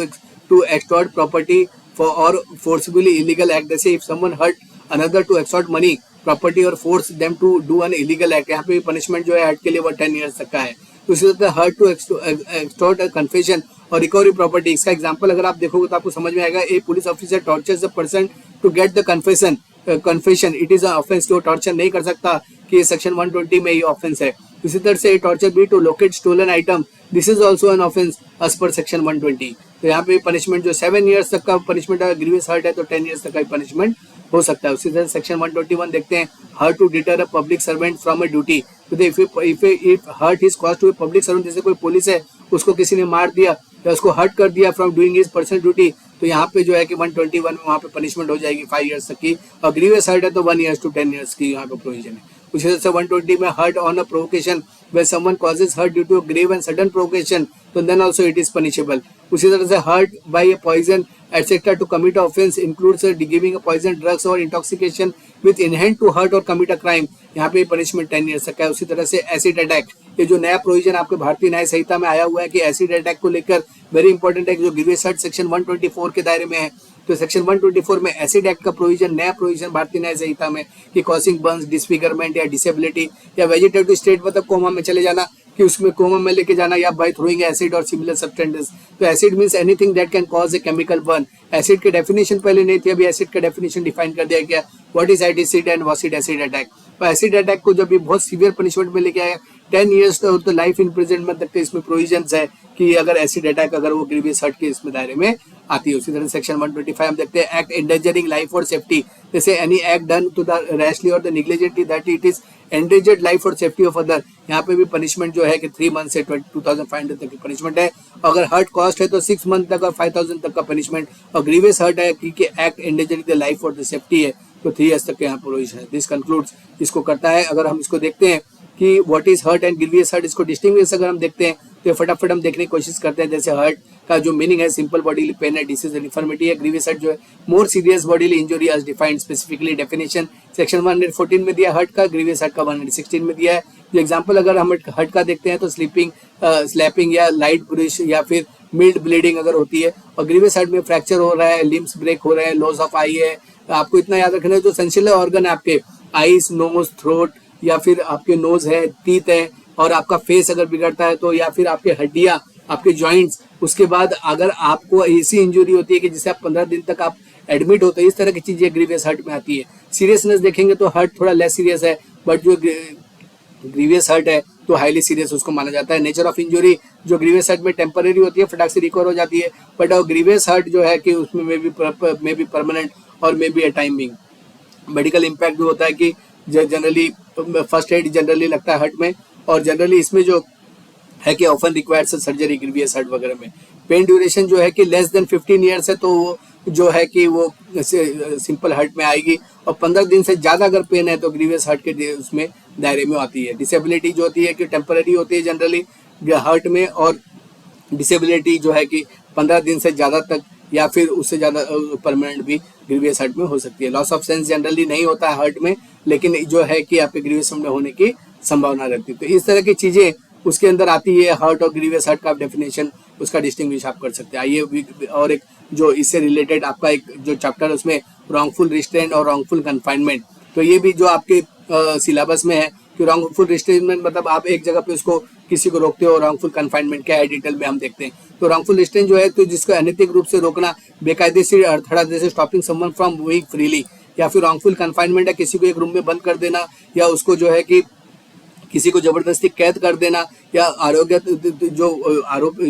[SPEAKER 1] to extort property for और फोर्सफुली इलीगल एक्ट, जैसे if someone hurt another to extort money property और force them to do an illegal act, यहाँ पे पनिशमेंट जो है हर्ट के लिए वो 10 ईयर्स तक का है। तो इसी तरह हर्ट टू एक्सटॉर्ट कन्फेशन और रिकवरी प्रॉपर्टी, इसका एग्जांपल अगर आप देखोगे तो आपको समझ में आएगा। A police officer tortures the person to get the confession, it is offence, कि वो टॉर्चर नहीं कर सकता, कि सेक्शन 120 में ये ऑफेंस है। इसी तरह से torture be to locate stolen item, this is also an offence as per section 120। तो यहाँ पे पनिशमेंट जो 7 ईयर्स तक का पनिशमेंट है, ग्रीवियस हर्ट है तो 10 ईयर्स तक का पनिशमेंट हो सकता है। उसी तरह सेक्शन 121 देखते हैं, hurt to deter a public servant from a duty. तो if hurt is cause to a public servant, जैसे कोई पुलिस है उसको किसी ने मार दिया या उसको हर्ट कर दिया from doing his personal duty, तो यहाँ पे जो है कि 121 में वहाँ पे पनिशमेंट हो जाएगी 5 ईयर्स तक की, और ग्रीवियस हर्ट है तो 1 ईयर्स to 10 ईयर्स की यहाँ पे प्रोविजन है। उसी तरह से 120 में hurt on a provocation, where someone causes hurt due to a grave and sudden provocation, तो then also it is punishable। उसी तरह से hurt by a poison etc. to commit a offense includes giving a poison drugs or intoxication with intent to hurt or commit a crime, यहाँ पे punishment 10 years तक है। उसी तरह से एसिड अटैक, ये जो नया प्रोविजन आपके भारतीय न्याय संहिता में आया हुआ है कि एसिड अटैक को लेकर वेरी इंपॉर्टेंट है, जो ग्रीवियस हर्ट सेक्शन 124 के दायरे में है। तो सेक्शन 124 में एसिड एक्ट का प्रोविजन, नया प्रोविजन भारतीय न्याय संहिता में कि कॉजिंग बर्न्स, डिसफिगरमेंट या डिसेबिलिटी या वेजिटेटिव स्टेट मतलब कोमा में चले जाना, कि उसमें कोमा में लेके जाना, या बाय थ्रोइंग एसिड और सिमिलर सब्सटेंसेस। तो acid means anything that can cause a chemical burn. Acid की डेफिनेशन पहले नहीं थी, अभी एसिड का डेफिनेशन डिफाइन कर दिया गया, what is acid and what is acid attack. तो एसिड अटैक को जब भी बहुत सीवियर पनिशमेंट में लेके आया 10 ईयर्स तो लाइफ इम्प्रिजनमेंट तक के इसमें प्रोविजंस है कि अगर एसिड अटैक अगर वो ग्रीवियस हर्ट के इसमें दायरे में आती है। उसी तरह सेक्शन 125 हम देखते हैं, एक्ट एंडेंजरिंग लाइफ और सेफ्टी, जैसे any act done to the rashly और the negligently that it is endangered life और सेफ्टी ऑफ अदर, यहाँ पे भी पनिशमेंट जो है कि 3 मंथ से 2500 तक की पनिशमेंट है। अगर हर्ट कॉस्ट है तो 6 मंथ तक और 5000 तक का पनिशमेंट, और ग्रीवियस हर्ट है कि एक्ट एंडेंजरिंग द लाइफ और द सेफ्टी है तो 3 ईयर्स तक के यहाँ प्रोविजन है। दिस कंक्लूड्स, इसको करता है। अगर हम इसको देखते हैं कि what is hurt and grievous hurt, इसको डिस्टिंग्विश अगर हम देखते हैं तो फटाफट हम देखने की कोशिश करते हैं। जैसे हर्ट का जो मीनिंग है सिंपल बॉडीली पेन है, डिसीज एंड इन्फर्मिटी है। ग्रीवियस हर्ट जो है more serious bodily injury as defined specifically, definition section 114 में दिया हर्ट का, ग्रीवियस हर्ट का 116 में दिया है। जो एग्जांपल अगर हम हर्ट का देखते हैं तो स्लैपिंग या लाइट ब्रिश या फिर मिल्ड ब्लीडिंग अगर होती है, और ग्रीवियस हर्ट में फ्रैक्चर हो रहा है, लिम्स ब्रेक हो रहे हैं, लॉस ऑफ आई है। आपको इतना याद रखना है जो सेंसिटिव ऑर्गन है आपके, आईज, नोज, थ्रोट या फिर आपके नोज है, टीथ है, और आपका फेस अगर बिगड़ता है तो, या फिर आपके हड्डियां, आपके जॉइंट्स, उसके बाद अगर आपको ऐसी इंजरी होती है कि जिससे आप 15 दिन तक आप एडमिट होते हैं, इस तरह की चीजें ग्रीवियस हर्ट में आती है। सीरियसनेस देखेंगे तो हर्ट थोड़ा लेस सीरियस है, बट जो ग्रीवियस हर्ट है तो हाईली सीरियस उसको माना जाता है। नेचर ऑफ इंजरी, जो ग्रीवियस हर्ट में टेम्पररी होती है, फटाक से रिकवर हो जाती है, बट ग्रीवियस हर्ट जो है कि उसमें मे बी परमानेंट और may be A time being. Medical impact भी होता है कि जनरली फर्स्ट एड जनरली लगता है हर्ट में, और जनरली इसमें जो है कि often requires surgery grievous hurt वगैरह में। पेन ड्यूरेशन जो है कि लेस देन 15 ईयर्स है तो वो जो है कि वो सिंपल हर्ट में आएगी, और 15 दिन से ज़्यादा अगर पेन है तो ग्रीवियस हर्ट के उसमें दायरे में आती है। डिसेबिलिटी जो होती है कि टेम्पररी होती है जनरली हर्ट में, और डिसेबिलिटी जो है कि 15 दिन से ज़्यादा तक या फिर उससे ज़्यादा परमानेंट भी ग्रीवियस हर्ट में हो सकती है। लॉस ऑफ सेंस जनरली नहीं होता है हर्ट में, लेकिन जो है कि आपके ग्रीवियस में होने की संभावना रहती है। तो इस तरह की चीज़ें उसके अंदर आती है। हर्ट और ग्रीवियस हर्ट का डेफिनेशन उसका डिस्टिंग्विश आप कर सकते हैं। आइए और एक जो इससे रिलेटेड आपका एक जो चैप्टर उसमें रॉन्गफुल रिस्ट्रेंट और रॉन्गफुल कन्फाइनमेंट, तो ये भी जो आपके सिलेबस में है कि रॉन्गफुल रिस्ट्रेंट मतलब आप एक जगह पे उसको किसी को रोकते हो, रॉन्गफुल कन्फाइनमेंट क्या है डिटेल में हम देखते हैं। तो रॉन्गफुल रिस्ट्रेंट जो है तो जिसको अनैतिक रूप से रोकना, बेकायदेशीर अड़थड़ा, जैसे stopping someone from moving freely, या फिर रॉन्गफुल कन्फाइनमेंट है किसी को एक रूम में बंद कर देना, या उसको जो है कि किसी को जबरदस्ती कैद कर देना, या आरोग्य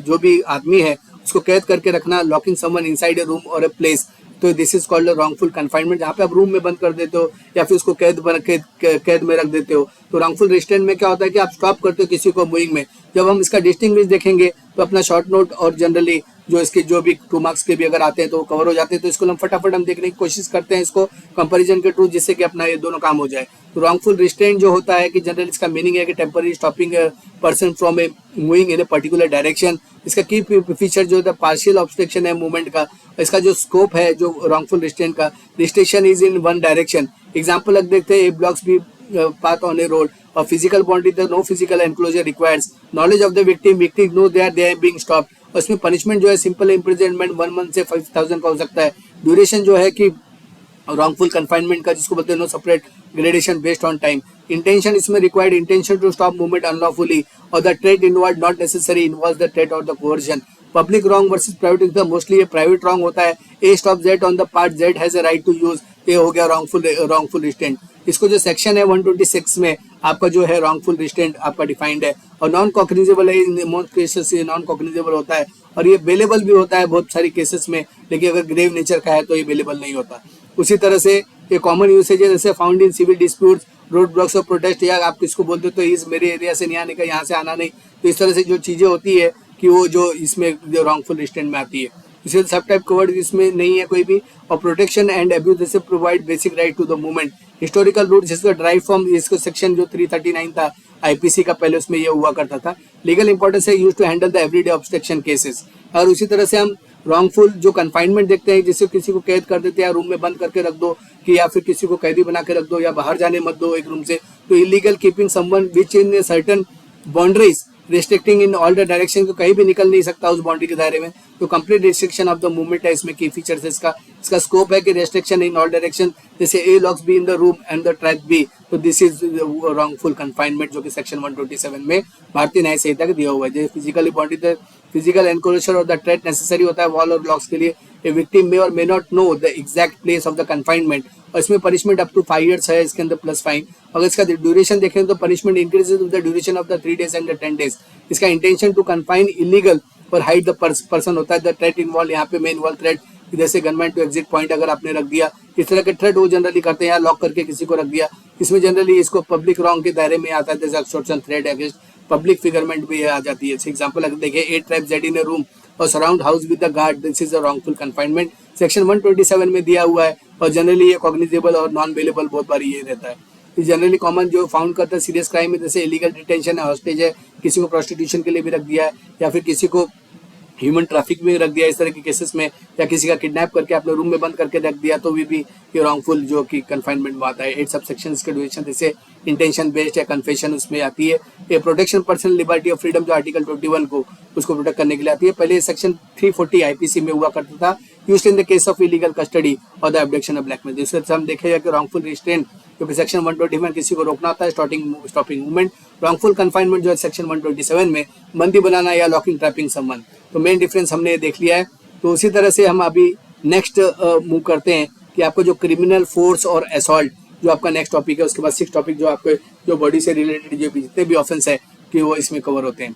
[SPEAKER 1] जो भी आदमी है उसको कैद करके रखना, locking someone inside a room और ए प्लेस, तो this is called wrongful confinement, जहाँ पे आप रूम में बंद कर देते हो या फिर उसको कैद में रख देते हो। तो रॉन्गफुल रिस्ट्रेंट में क्या होता है कि आप स्टॉप करते हो किसी को मूविंग में। जब हम इसका डिस्टिंग्विश देखेंगे तो अपना शॉर्ट नोट और जनरली जो इसके जो भी 2 मार्क्स के भी अगर आते हैं तो वो कवर हो जाते हैं, तो इसको हम फटाफट हम देखने की कोशिश करते हैं इसको कंपैरिजन के थ्रू, जिससे कि अपना ये दोनों काम हो जाए। तो रॉन्गफुल रिस्ट्रेंट जो होता है कि जनरल इसका मीनिंग है कि temporary stopping person from a moving in a particular direction. इसका की फीचर जो है पार्शियल ऑब्स्ट्रक्शन है मूवमेंट का। इसका जो स्कोप है जो रॉन्गफुल रिस्ट्रेंट का, restriction is in one direction. Example रख देखते हैं, A blocks B path on a road, or physical boundary that no physical enclosure requires, knowledge of the victim know they are being stopped। और इसमें punishment जो है simple imprisonment 1 month से 5000 का हो सकता है। ड्यूरेशन जो है कि रॉन्गफुल कन्फाइनमेंट का जिसको बोलते हैं no separate gradation based on time. Intention इसमें required intention to stop movement unlawfully, और the threat involve not necessary involve the threat और the coercion. Public wrong versus private is the mostly private wrong होता है। A stop Z on the path Z has a right to use, ये हो गया wrongful restraint. इसको जो section है 126 में आपका जो है रॉन्गफुल रिस्ट्रेंट आपका डिफाइंड है, और नॉन कॉग्निजेबल है, इन मोस्ट केसेस ये नॉन कॉग्निजेबल होता है, और ये बेलेबल भी होता है बहुत सारी केसेस में, लेकिन अगर ग्रेव नेचर का है तो ये बेलेबल नहीं होता। उसी तरह से ये कॉमन यूसेज है, जैसे found in civil disputes, road blocks of protest, या आप किसको बोलते हो तो इस मेरे एरिया से नहीं आने का, यहाँ से आना नहीं, तो इस तरह से जो चीज़ें होती है कि वो जो इसमें जो रॉन्गफुल रिस्ट्रेंट में आती है, इसे सब टाइप कवर्ड इसमें नहीं है कोई भी। और प्रोटेक्शन एंड अब्यूज जैसे provide basic right to the movement, historical root जिसका ड्राइव फ्रॉम इसको सेक्शन जो 339 था आईपीसी का, पहले उसमें ये हुआ करता था। लीगल इंपॉर्टेंस है use to handle the everyday obstruction cases. और उसी तरह से हम रॉन्गफुल जो कन्फाइनमेंट देखते हैं, जिससे किसी को कैद कर देते हैं, रूम में बंद करके रख दो, कि या फिर किसी को कैदी बना के रख दो, या बाहर जाने मत दो एक रूम से, तो illegal keeping someone which in certain boundaries restricting in all the direction, को कहीं भी निकल नहीं सकता उस बाउंड्री के दायरे में, तो complete restriction of the movement है इसमें की फीचर्स है इसका स्कोप है कि रेस्ट्रिक्शन इन ऑल डायरेक्शन, जैसे A locks B in the room and the track B, तो दिस इज रॉन्गफुल कन्फाइनमेंट जो कि सेक्शन 127 में भारतीय न्याय संहिता के दिया हुआ है। जैसे फिजिकली बाउंड्री फिजिकल एनक्लोजर और द ट्रेट नेसेसरी होता है वॉल और लॉक्स के लिए, ए विक्टिम मे और may not know the exact place of the confinement, और इसमें पनिशमेंट अप टू 5 years है इसके अंदर प्लस फाइन। अगर इसका ड्यूरेशन देखें तो punishment increases with the duration of the 3 days and the 10 days। इसका इंटेंशन टू कन्फाइन इलीगल और हाइड द पर्सन होता है, द थ्रेट इन्वॉल्व, यहाँ पे मेन इन्वॉल्व थ्रेट, जैसे गनमैन टू एग्जिट पॉइंट अगर आपने रख दिया, इस तरह के थ्रेट वो जनरली करते हैं, या लॉक करके किसी को रख दिया, इसमें जनरली इसको पब्लिक रॉन्ग के दायरे में आता है, जैसे एक्सटॉर्शन थ्रेट अगेंस्ट पब्लिक फिगरमेंट भी आ जाती है। एग्जाम्पल अगर देखें, 8 ट्रैप जेड इन ए रूम और surround house with the guard, this is a wrongful confinement, section 127 में दिया हुआ है, और जनरली ये कॉग्निजेबल और नॉन वेलेबल बहुत बार ये रहता है। जनरली कॉमन जो फाउंड करता है सीरियस क्राइम में, जैसे इलीगल डिटेंशन है, हॉस्टेज है, किसी को प्रोस्टिट्यूशन के लिए भी रख दिया है, या फिर किसी को ह्यूमन ट्रैफिक में रख दिया इस तरह के केसेस में, या किसी का किडनैप करके अपने रूम में बंद करके रख दिया, तो भी ये रॉन्गफुल जो कि कन्फाइनमेंट में आता है। 8 सबसेक्शंस के ड्यूरेशन, जैसे इंटेंशन बेस्ड या कन्फेशन उसमें आती है। ये प्रोटेक्शन पर्सनल लिबर्टी और फ्रीडम जो आर्टिकल 21 को उसको प्रोटेक्ट करने के लिए आती है। पहले सेक्शन 340 आईपीसी में हुआ करता था, used in the case of illegal custody और द अब्डक्शन ऑफ ब्लैकमेल। जिससे हम देखेगा कि रॉन्गफुल रिस्ट्रेंट क्योंकि सेक्शन 120 में किसी को रोकना होता है, स्टॉपिंग मूवमेंट। रॉन्गफुल कन्फाइनमेंट जो है सेक्शन 127 में बंदी बनाना या लॉकिंग ट्रैपिंग संबंध। तो मेन डिफरेंस हमने देख लिया है। तो उसी तरह से हम अभी नेक्स्ट मूव करते हैं कि आपको जो क्रिमिनल फोर्स और असॉल्ट जो आपका नेक्स्ट टॉपिक है, उसके बाद 6 टॉपिक जो आपके जो बॉडी से रिलेटेड जो जितने भी ऑफेंस है कि वो इसमें कवर होते हैं।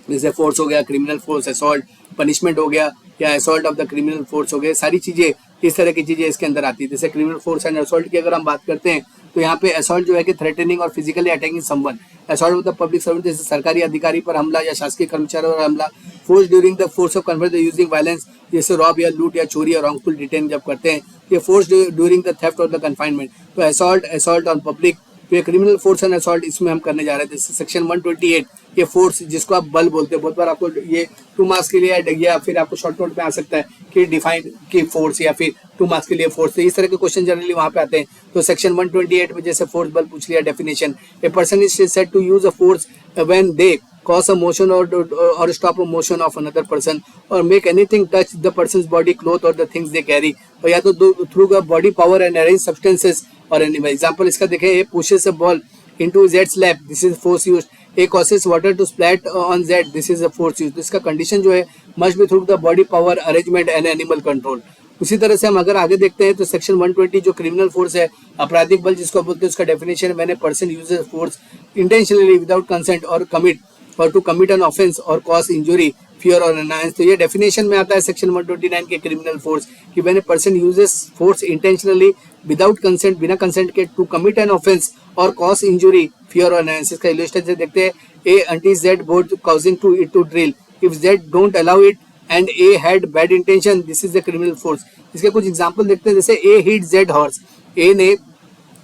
[SPEAKER 1] जैसे फोर्स हो गया, क्रिमिनल फोर्स, असॉल्ट, पनिशमेंट हो गया, या assault of the criminal force हो गया, सारी चीज़ें इस तरह की चीज़ें इसके अंदर आती है। जैसे क्रिमिनल फोर्स एंड असॉल्ट की अगर हम बात करते हैं तो यहाँ पे असॉल्ट जो है कि थ्रेटनिंग और फिजिकली अटैकिंग समवन, असॉल्ट मतलब पब्लिक सर्वेंट जैसे सरकारी अधिकारी पर हमला या शासकीय कर्मचारी पर हमला, force during the force of convert using violence, जैसे रॉब या लूट या चोरी या रॉन्गफुल डिटेन जब करते हैं, ये फोर्स ड्यूरिंग द थेफ्ट और द कन्फाइनमेंट। तो असॉल्ट ऑन पब्लिक, तो ये क्रिमिनल फोर्स एंड असॉल्ट इसमें हम करने जा रहे थे। सेक्शन 128 ये फोर्स जिसको आप बल बोलते हैं, बहुत बार आपको ये 2 मार्क्स के लिए या फिर आपको शॉर्ट नोट में आ सकता है कि डिफाइन की फोर्स या फिर 2 मार्क्स के लिए फोर्स, तो इस तरह के क्वेश्चन जनरली वहाँ पे आते हैं। तो सेक्शन 128 में जैसे फोर्स बल पूछ लिया, definition, a person is said to use a force when they cause a motion or stop a motion of another person or make anything touch the person's body, cloth or the things they carry, और या तो through the body power and arrange substances or animal। Example इसका देखें, ए pushes a ball into Z's lap, this is force used, A causes water to splat on Z, this is a force used। तो इसका condition जो है must be through the body power, arrangement and animal control। उसी तरह से हम अगर आगे देखते हैं तो सेक्शन 120 जो क्रिमिनल फोर्स है, आपराधिक बल जिसको बोलते हैं, उसका डेफिनेशन, मैंने person uses force intentionally without consent और टू कमिट एन ऑफेंस और कॉज इंजुरी, फियर और अनायंस। तो ये डेफिनेशन में आता है सेक्शन 129 के क्रिमिनल फोर्स कि when a person uses force intentionally without consent, बिना कंसेंट के, टू कमिट एन ऑफेंस और कॉज इंजुरी, फियर और अनायंस। इसका इलस्ट्रेशन देखते हैं, A unties Z boat causing to it to drift, if Z don't allow it and A had bad intention, this is the criminal force. इसके कुछ example देखते हैं, जैसे ए हिट जेड हॉर्स, ए ने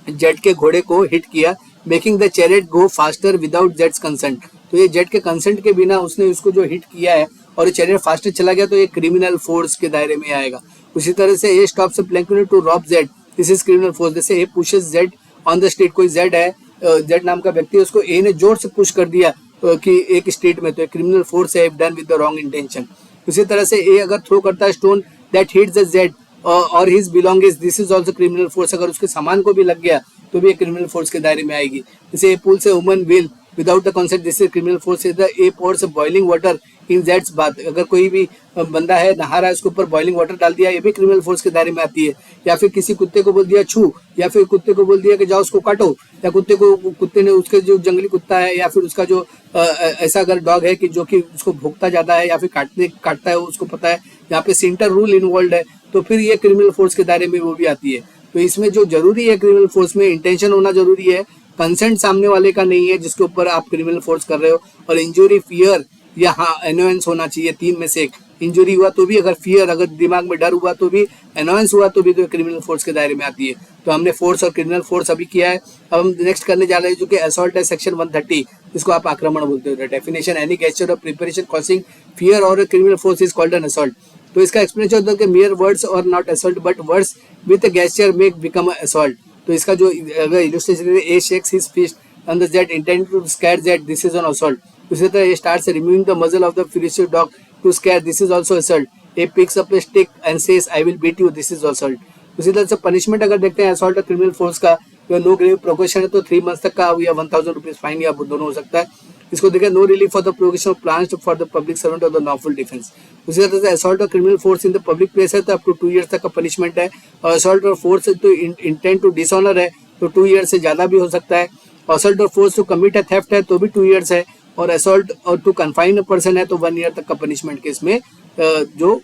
[SPEAKER 1] जेड के घोड़े को हिट किया, making the chariot go faster without Jades consent. तो ये जेड के कंसेंट के बिना उसने उसको जो हिट किया है और ये चैरियट फास्टर चला गया, तो ये क्रिमिनल फोर्स के दायरे में आएगा। उसी तरह से A stops plankton to rob Z, this is criminal force. जैसे A pushes Z on the street, कोई जेड है, जेड नाम का व्यक्ति है, उसको ए ने जोर से पुश कर दिया कि एक स्ट्रीट में, तो एक क्रिमिनल फोर्स है done with the wrong intention. उसी तरह से ए अगर थ्रो करता है stone that hits the Z और his belongings, this is also criminal force. अगर उसके सामान को भी लग गया तो भी क्रिमिनल फोर्स के दायरे में आएगी। जैसे ए पुल से woman will without the consent, this is criminal force. A pores boiling water in Jades bath, अगर कोई भी बंदा है नहा रहा है, उसके ऊपर बॉइलिंग वाटर डाल दिया, ये भी क्रिमिनल फोर्स के दायरे में आती है। या फिर किसी कुत्ते को बोल दिया छू, या फिर कुत्ते को बोल दिया कि जाओ उसको काटो, या कुत्ते ने उसके जो जंगली कुत्ता है या फिर उसका जो ऐसा अगर डॉग है कि जो कि उसको भोंकता जाता है या फिर काटता है, उसको पता है यहाँ पे सेंटर रूल इन्वॉल्व है, तो फिर ये क्रिमिनल फोर्स के दायरे में वो भी आती है। तो इसमें जो जरूरी है क्रिमिनल फोर्स में इंटेंशन होना जरूरी है, कंसेंट सामने वाले का नहीं है जिसके ऊपर आप क्रिमिनल फोर्स कर रहे हो, और इंजुरी, फियर या हाँ एनोयंस होना चाहिए, तीन में से एक। इंजुरी हुआ तो भी, अगर फियर, अगर दिमाग में डर हुआ तो भी, एनोयंस हुआ तो भी, तो क्रिमिनल फोर्स के दायरे में आती है। तो हमने फोर्स और क्रिमिनल फोर्स अभी किया है। अब हम नेक्स्ट करने जा रहे हैं जो कि असॉल्ट है, सेक्शन 130, जिसको आप आक्रमण बोलते हो। Definition, any gesture of preparation causing fear और criminal force is called an assault. तो इसका एक्सप्लेनेशन होता है कि मेयर वर्ड्स और not assault but words with gesture make become assault. तो इसका जो अगर इलस्ट्रेशन है, A shakes his fist on the jet intended to scare that, this is an assault. उसी तरह ये starts removing the muzzle of the ferocious dog to scare, this is also assault. He picks up a stick and says I will beat you, this is assault. उसी तरह से punishment अगर देखते हैं assault और क्रिमिनल फोर्स का, तो no grave प्रोकेशन है तो 3 months तक का या 1000 रुपीज फाइन या दोनों हो सकता है। इसको देखें, no relief for the provocation of plans for the public servant और द लॉफुल डिफेंस। उसी तरह से असॉल्ट और criminal force in the public place है तो अप टू 2 years तक का पनिशमेंट है, और असॉल्ट और फोर्स तो इंटेंट टू डिसऑनर है तो 2 years से ज्यादा भी हो सकता है। असॉल्ट और फोर्स टू कमिट है, थेफ्ट है तो भी 2 years है, और असॉल्ट और टू कन्फाइन पर्सन है तो 1 year तक का पनिशमेंट के इसमें जो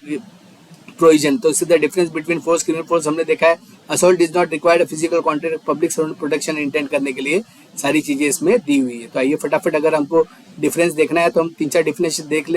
[SPEAKER 1] प्रोविजन। तो इससे the difference between force, criminal force हमने देखा है। Assault is not required physical contact, public servant protection intend करने के लिए सारी चीजें इसमें दी हुई है। तो आइए फटाफट अगर हमको डिफरेंस देखना है तो हम 3-4 डिफरेंस देख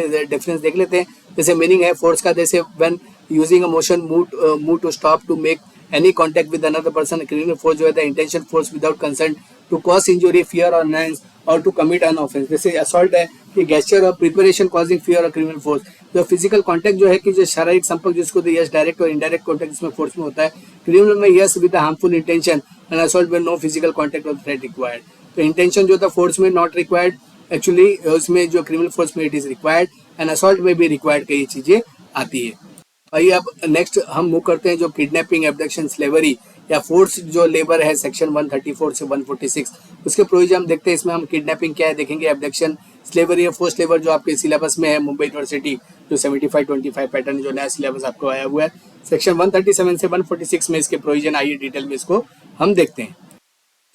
[SPEAKER 1] लेते हैं। जैसे मीनिंग है फोर्स का, जैसे when using a motion move to stop to make any contact with another person. Criminal force जो है the intention force without consent to cause injury, fear और अनहांस और टू कमिट एन ऑफेंस। जैसे assault है कि gesture और preparation causing fear और criminal force. जो फिजिकल कांटेक्ट जो है कि जो शारीरिक संपर्क जिसको तो यस डायरेक्ट और इनडायरेक्ट कांटेक्ट इसमें फोर्स में होता है। क्रिमिनल में yes with harmful intention and assault में नो फिजिकल कांटेक्ट और थ्रेट रिक्वायर्ड। तो इंटेंशन जो था फोर्स में नॉट रिक्वायर्ड, एक्चुअली उसमें जो क्रिमिनल फोर्स में it is required, and assault में भी रिक्वायर्ड कई चीजें आती है। आइए अब नेक्स्ट हम मूव करते हैं जो किडनैपिंग, एब्डक्शन, स्लेवरी या फोर्स जो लेबर है सेक्शन 134 से 146, उसके प्रोविजन हम देखते हैं। इसमें हम किडनैपिंग क्या है देखेंगे, एब्डक्शन, स्लेवरी या फोर्स लेबर जो आपके सिलेबस में है मुंबई यूनिवर्सिटी जो 75-25 पैटर्न जो नया सिलेबस आपको आया हुआ है सेक्शन 137 से 146 में इसके प्रोविजन। आइए डिटेल में इसको हम देखते हैं।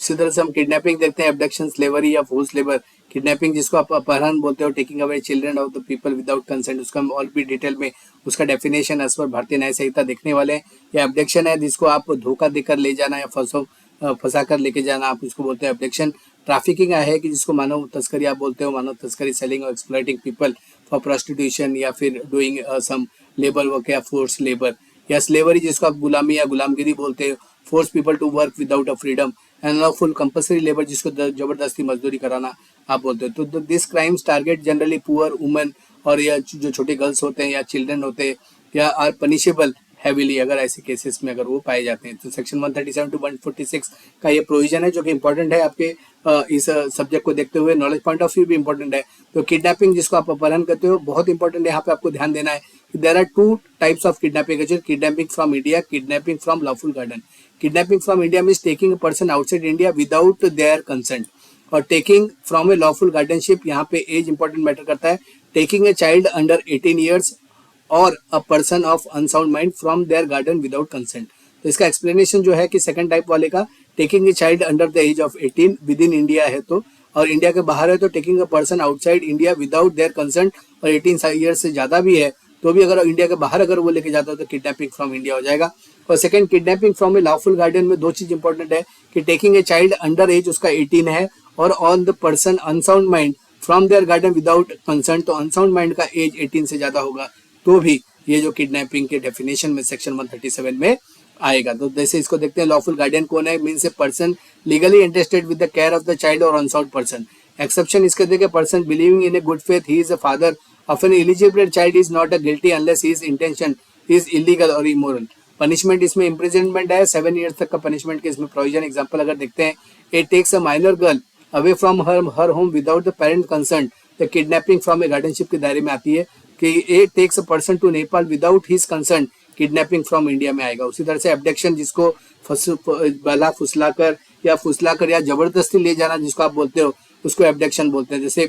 [SPEAKER 1] इसी तरह से हम किडनैपिंग देखते हैं, एब्डक्शन, स्लेवरी या फोर्स लेबर। किडनैपिंग जिसको आप अपहरण बोलते हो, taking away children of the people without consent, उसका हम और भी डिटेल में उसका डेफिनेशन एज पर भारतीय न्याय संहिता देखने वाले हैं। या एब्डक्शन है जिसको आप धोखा देकर ले जाना या फंसा कर लेके जाना, आप उसको बोलते हैं एब्डक्शन। ट्रैफिकिंग है कि जिसको मानव तस्करी आप बोलते हो, मानव तस्करी, सेलिंग और एक्सप्लॉइटिंग पीपल फॉर प्रोस्टिट्यूशन या फिर डूइंग सम लेबर वर्क या फोर्स लेबर। या स्लेवरी जिसको आप गुलामी या गुलामगिरी बोलते हो, force people to work without a freedom, unlawful compulsory labour जिसको जबरदस्ती मजदूरी कराना आप बोलते हो। तो this crimes target generally poor women और या जो छोटे गर्ल्स होते हैं या चिल्ड्रन होते हैं या आर पनिशेबल हैवीली अगर ऐसे केसेस में अगर वो पाए जाते हैं। तो सेक्शन 137 to 146 का ये प्रोविजन है जो कि इंपॉर्टेंट है आपके इस सब्जेक्ट को देखते हुए। नॉलेज पॉइंट ऑफ व्यू भी इंपॉर्टेंट है। तो किडनैपिंग जिसको आप अपहरण करते हो बहुत इंपॉर्टेंट है, यहाँ पे आपको ध्यान देना है कि there are 2 types of kidnapping, kidnapping from India, kidnapping from lawful guardian. Kidnapping from India means taking a person outside India without their consent, और taking from a lawful guardianship, यहाँ पे एज इंपॉर्टेंट मैटर करता है। Taking a child under 18 years और a person of unsound mind from their garden without consent. तो इसका explanation जो है कि सेकंड टाइप वाले का taking a child under the age of 18 within India है तो, और इंडिया के बाहर है तो taking a person outside India without their consent, और 18 years से ज्यादा भी है तो भी अगर इंडिया के बाहर अगर वो लेके जाता है तो किडनैपिंग फ्रॉम इंडिया हो जाएगा। और second kidnapping from a lawful guardian में 2 चीज इंपॉर्टेंट है कि taking a child under age उसका 18 है, और on the person unsound mind from their garden without consent, तो अनसाउंड माइंड का एज 18 से ज्यादा होगा तो भी ये जो किडनैपिंग के डेफिनेशन में सेक्शन 137 में आएगा। तो जैसे इसको देखते हैं, लॉफुल गार्डियन कौन है, means a person legally interested with the care of the child और अनसाउंड पर्सन। एक्सेप्शन इसके देखे, person believing in a good faith he is a father of N eligible child is not a guilty unless his intention is illegal और immoral. Punishment इसमें imprisonment है, 7 years तक का punishment के इसमें provision. Example अगर देखते हैं, it takes a minor girl away from her home without the parent concern, the kidnapping from a guardianship के दायरे में आती है। कि it takes a person to Nepal without his concern, kidnapping from India में आएगा। उसी तरह से एब्डक्शन जिसको बला फुसलाकर या जबरदस्ती ले जाना जिसको आप बोलते हो उसको एब्डक्शन बोलते हैं। जैसे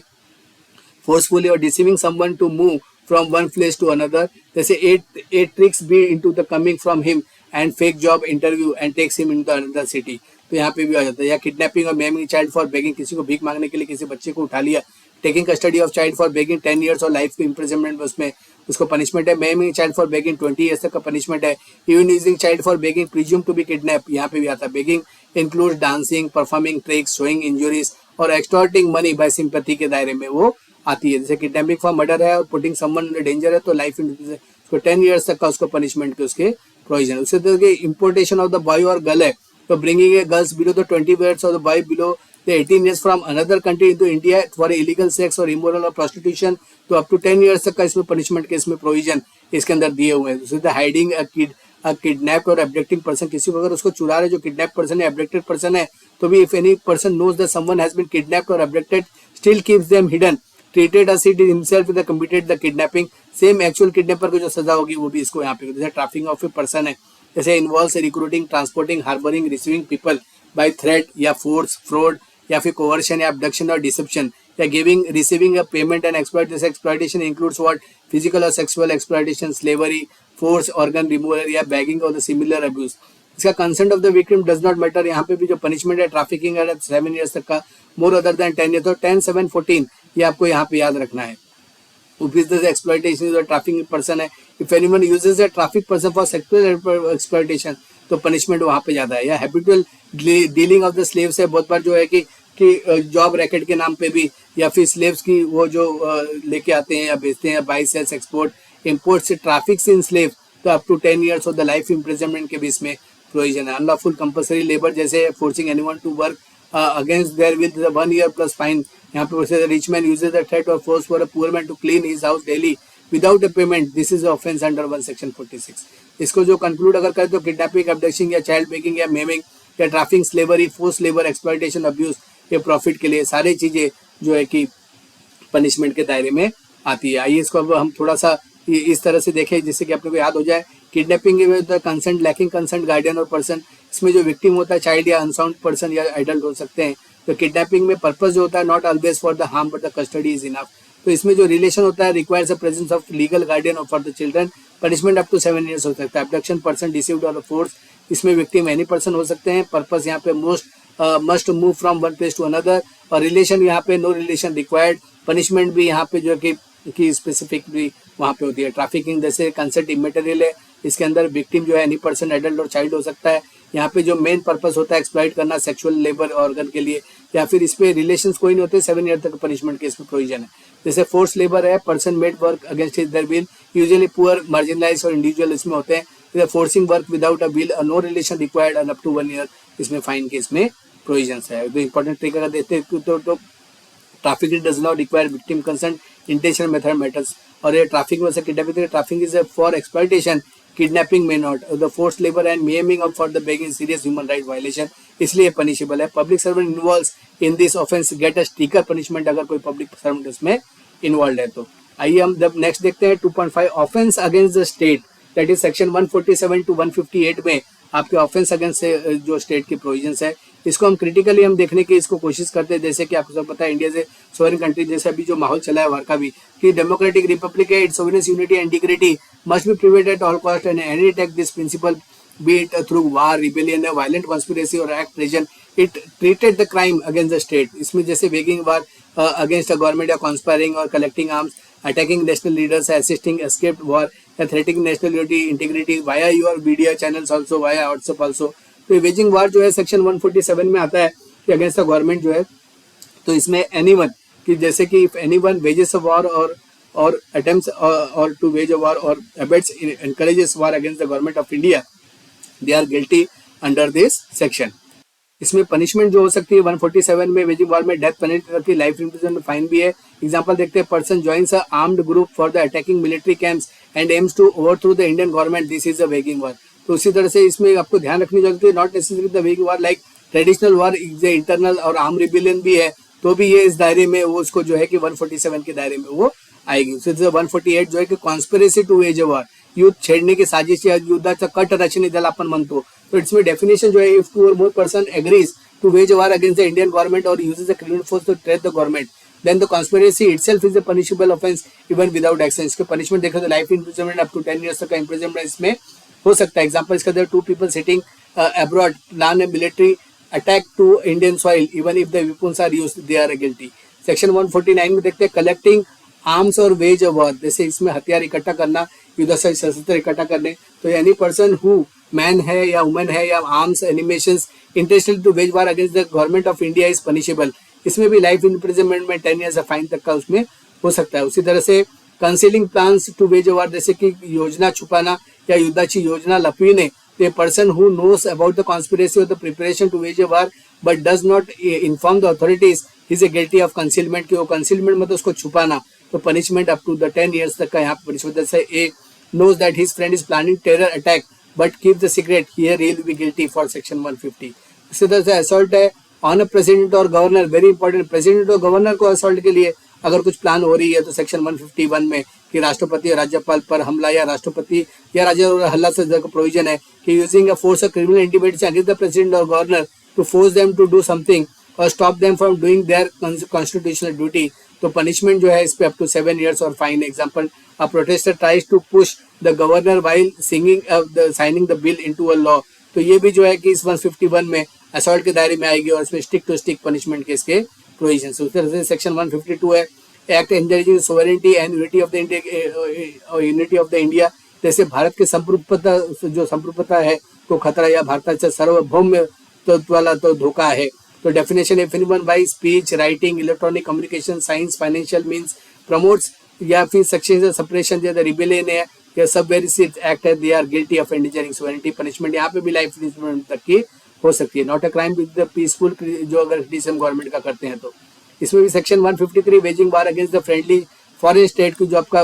[SPEAKER 1] forcefully or deceiving someone to move from one place to another, जैसे eight tricks be into the coming from him and fake job interview and takes him into another city, तो यहाँ पे भी आ जाता है। या किडनैपिंग और मेमिंग चाइल्ड फॉर बेगिंग, किसी को भीख मांगने के लिए किसी बच्चे को उठा लिया, taking custody of child for begging 10 years और लाइफ के इम्प्रिजनमेंट में उसमें उसको पनिशमेंट है। Maiming child for begging 20 years तक का पनिशमेंट है। Even using child for begging presume to be kidnap, यहाँ पे भी आता है। Begging include dancing, performing tricks, showing injuries और एक्सटॉर्टिंग मनी बाय सिंपैथी के दायरे में वो आती है। जैसे किडनैपिंग फॉर मर्डर है और पुटिंग समवन इन डेंजर है तो लाइफ उसको 10 ईयर्स तक का उसको पनिशमेंट के उसके प्रोविजन। उससे तो इंपोर्टेशन ऑफ द बॉय और गर्ल है तो bringing a girls below the 20 years और the boy below the 18 years from another country into India for illegal sex or immoral or prostitution तो up to 10 years तक का इसमें punishment के इसमें provision इसके अंदर दिए हुए हैं। So the hiding a kidnapped or abducting person, किसी को अगर उसको चुरा रहे जो kidnapped person है abducted person है तो भी if any person knows that someone has been kidnapped or abducted still keeps them hidden treated as it himself with the committed the kidnapping, same actual kidnapper को जो सजा होगी वो भी इसको यहाँ पे। जैसे ट्रैफिकिंग ऑफ ए पर्सन है, जैसे involves recruiting, transporting, harbouring, receiving people by threat या फोर्स, फ्रॉड या फिर कोवर्शन या अबडक्शन और डिसेप्शन या giving receiving a payment and exploit. जैसे एक्सप्लॉइटेशन इंक्लूड्स व्हाट फिजिकल और sexual exploitation, slavery, force, organ removal या बैगिंग और द सिमिलर अब्यूज। इसका consent of the victim does not matter. यहाँ पे भी जो पनिशमेंट है ट्रैफिकिंग है 7 ईयर्स तक का, मोर अदर देन 10 ईयर तो 10, 7, 14 ये आपको यहाँ पे याद रखना है। business exploitation is a trafficking person है। if anyone uses a traffic person for sexual exploitation तो पनिशमेंट वहाँ पे ज्यादा है। या habitual dealing of the slaves है, बहुत बार जो है कि जॉब रैकेट के नाम पे भी या फिर स्लेव्स की वो जो लेके आते हैं या बेचते हैं, बाई सेल्स एक्सपोर्ट इम्पोर्ट से ट्रैफिक इन स्लेव तो up to 10 years of the life imprisonment के भी इसमें प्रोविजन है। अनलॉफुल कंपल्सरी लेबर जैसे forcing anyone to work against their will 1 year plus fine. यहाँ पे rich man uses the threat और force for a poor man to clean his house daily without a payment, this is offence under 1 section 46। इसको जो conclude अगर करें तो kidnapping, abduction या child begging या मेमिंग या trafficking, slavery, force labour, exploitation, abuse ये प्रॉफिट के लिए सारी चीजें जो है कि पनिशमेंट के दायरे में आती है। आइए इसको अब हम थोड़ा सा इस तरह से देखें जिससे कि अपने को याद हो जाए। Kidnapping with consent, lacking consent, guardian और पर्सन। इसमें जो विक्टिम होता है चाइल्ड या अनसाउंड पर्सन या एडल्ट हो सकते हैं। तो किडनैपिंग में पर्पस जो होता है not always for the harm but the custody is enough. तो इसमें जो रिलेशन होता है requires a presence of legal guardian और for the children, punishment up to 7 years हो सकता है। अबडक्शन पर्सन डिसीव्ड और फोर्स, इसमें विक्टिम एनी पर्सन हो सकते हैं। पर्पस यहाँ पे must move from one place to another और रिलेशन यहाँ पे नो रिलेशन रिक्वायर्ड। पनिशमेंट भी यहाँ पे जो कि स्पेसिफिक भी वहाँ पे होती है। ट्रैफिकिंग जैसे कंसेंट इमेटेरियल है, इसके अंदर विक्टिम जो है एनी पर्सन एडल्ट और चाइल्ड हो सकता है। यहाँ पे जो मेन पर्पस होता है एक्सप्लॉइट करना सेक्सुअल लेबर ऑर्गन के लिए, या फिर इस पे रिलेशंस कोई नहीं होते, 7 ईयर तक पनिशमेंट के इसमें प्रोविजन है। जैसे फोर्स लेबर है, person made work against his their will, usually poor, marginalised और इंडिविजुअल इसमें होते हैं। जैसे forcing work without a will, no relation required and up to 1 year इसमें फाइन के इसमें प्रोविजन है। तो इंपॉर्टेंट ट्रिक अगर देखते हैं तो trafficking does not require victim consent, intention method matters. और ये ट्रैफिकिंग वैसे kidnapping is for exploitation, kidnapping में not. The force labour and maiming of for the begging serious human right violation, इसलिए punishable है। Public servant involves in this offence get a stricter punishment अगर कोई public servant इसमें involve है तो। आइए हम जब नेक्स्ट देखते हैं 2.5 offence against the state, that is section 147 to 158 में आपके ऑफेंस अगेंस्ट से जो स्टेट की प्रोविजंस है इसको हम क्रिटिकली हम देखने की इसको कोशिश करते हैं। जैसे कि आपको सब पता है इंडिया से सोवरेन कंट्री जैसे अभी जो माहौल चला है वर्क का भी कि डेमोक्रेटिक रिपब्लिक है, its sovereign unity and integrity must be prevented at all cost and any attack this principle be it through war, rebellion, violent conspiracy और act treason, it treated the crime against the state. इसमें जैसे waging war against the government या conspiring और collecting arms, attacking national leaders, assisting escaped war या threatening national unity integrity via your media channels also, via WhatsApp also. तो waging वार जो है section 147 में आता है कि अगेंस्ट द गवर्नमेंट जो है, तो इसमें एनीवन कि जैसे कि if anyone wages a war और अटेम्प्ट्स और टू वेज अ वॉर और abets encourages war against the government of India they are guilty under this section. इसमें पनिशमेंट जो हो सकती है 147 में वेजिंग वॉर में डेथ पेनल्टी रखी, लाइफ इम्प्रिजनमेंट में फाइन भी है। एग्जांपल देखते हैं, person joins a armed group for the attacking military camps and aims to overthrow the Indian government, this is a waging war. तो उसी तरह से इसमें आपको ध्यान रखनी जरूरत है, not necessary the waging war like traditional war, internal और आर्म रिबेलियन भी है तो भी ये इस दायरे में वो उसको जो है कि 147 के दायरे में वो आएगी। 148 जो है कि conspiracy to wage a war, युद्ध छेड़ने की साजिश या युद्धाचा कट रचने त्याला आपण म्हणतो। तो इसमें डेफिनेशन जो है इफ टू और more person agrees to wage a war against the Indian government और uses the criminal force to threat the government then the conspiracy itself is a punishable offence even without action. इसके punishment देखो तो life imprisonment up to 10 years तक का imprisonment इसमें हो सकता है। एग्जाम्पल इसका there 2 people sitting abroad plan a military attack to Indian soil even if the weapons are used they are guilty. Section 149 में देखते हैं कलेक्टिंग आर्म्स और वेज वॉर, जैसे इसमें हथियार इकट्ठा करना, युद्ध से शस्त्र इकट्ठा करने, तो एनी पर्सन हु मैन है या वुमेन है या arms ammunitions intentionally to wage war against the government of India is punishable. इसमें भी लाइफ इम्प्रिजनमेंट में 10 ईयर्स फाइन तक का उसमें हो सकता है। उसी तरह से कंसीलिंग प्लान्स टू वेज वार, जैसे कि योजना छुपाना या युद्धाची योजना लपविणे, the person who knows about the conspiracy or the preparation to wage a war but does not inform the authorities is a guilty of concealment, कि वो concealment मतलब उसको छुपाना, तो punishment up to the 10 years तक का यहाँ पर punishment। जैसे a knows that his friend is planning terror attack but keep the secret, here he will be guilty for section 150। इसी तरह से assault है on a president और governor, very important, president और governor को assault के लिए अगर कुछ प्लान हो रही है तो सेक्शन 151 में कि राष्ट्रपति और राज्यपाल पर हमला या राष्ट्रपति या राज्य हल्ला से प्रोविजन है कि using a force of criminal intimidation against the president और governor to force them to do something और stop them from doing their constitutional duty, तो पनिशमेंट जो है इस पे अप टू 7 ईयर्स और fine. Example, a protester tries to push the governor while signing the bill into a law, तो ये भी जो है कि इस 151 में असॉल्ट के दायरे में आएगी और इसमें स्टिक टू स्टिक पनिशमेंट के इसके प्रोविजन। उस तरह से सेक्शन 152 है act endangering sovereignty and unity of the India, जैसे भारत के संप्रभुता है को खतरा या भारत सार्वभौम वाला तो धोखा है। तो definition, if anyone bye speech, writing, electronic communication, science, financial means promotes या फिर सक्सेशन सप्रेशन जैसे रिबेलियन है या सबवेरिसिव एक्ट है, they are guilty of endangering sovereignty. Punishment यहाँ पे भी लाइफ इम्प्रिजनमेंट तक की हो सकती है। Not a crime with the peaceful, जो अगर क्रिटिसिज्म गवर्नमेंट का करते हैं तो। इसमें भी section 153 waging war against the friendly foreign state की, जो आपका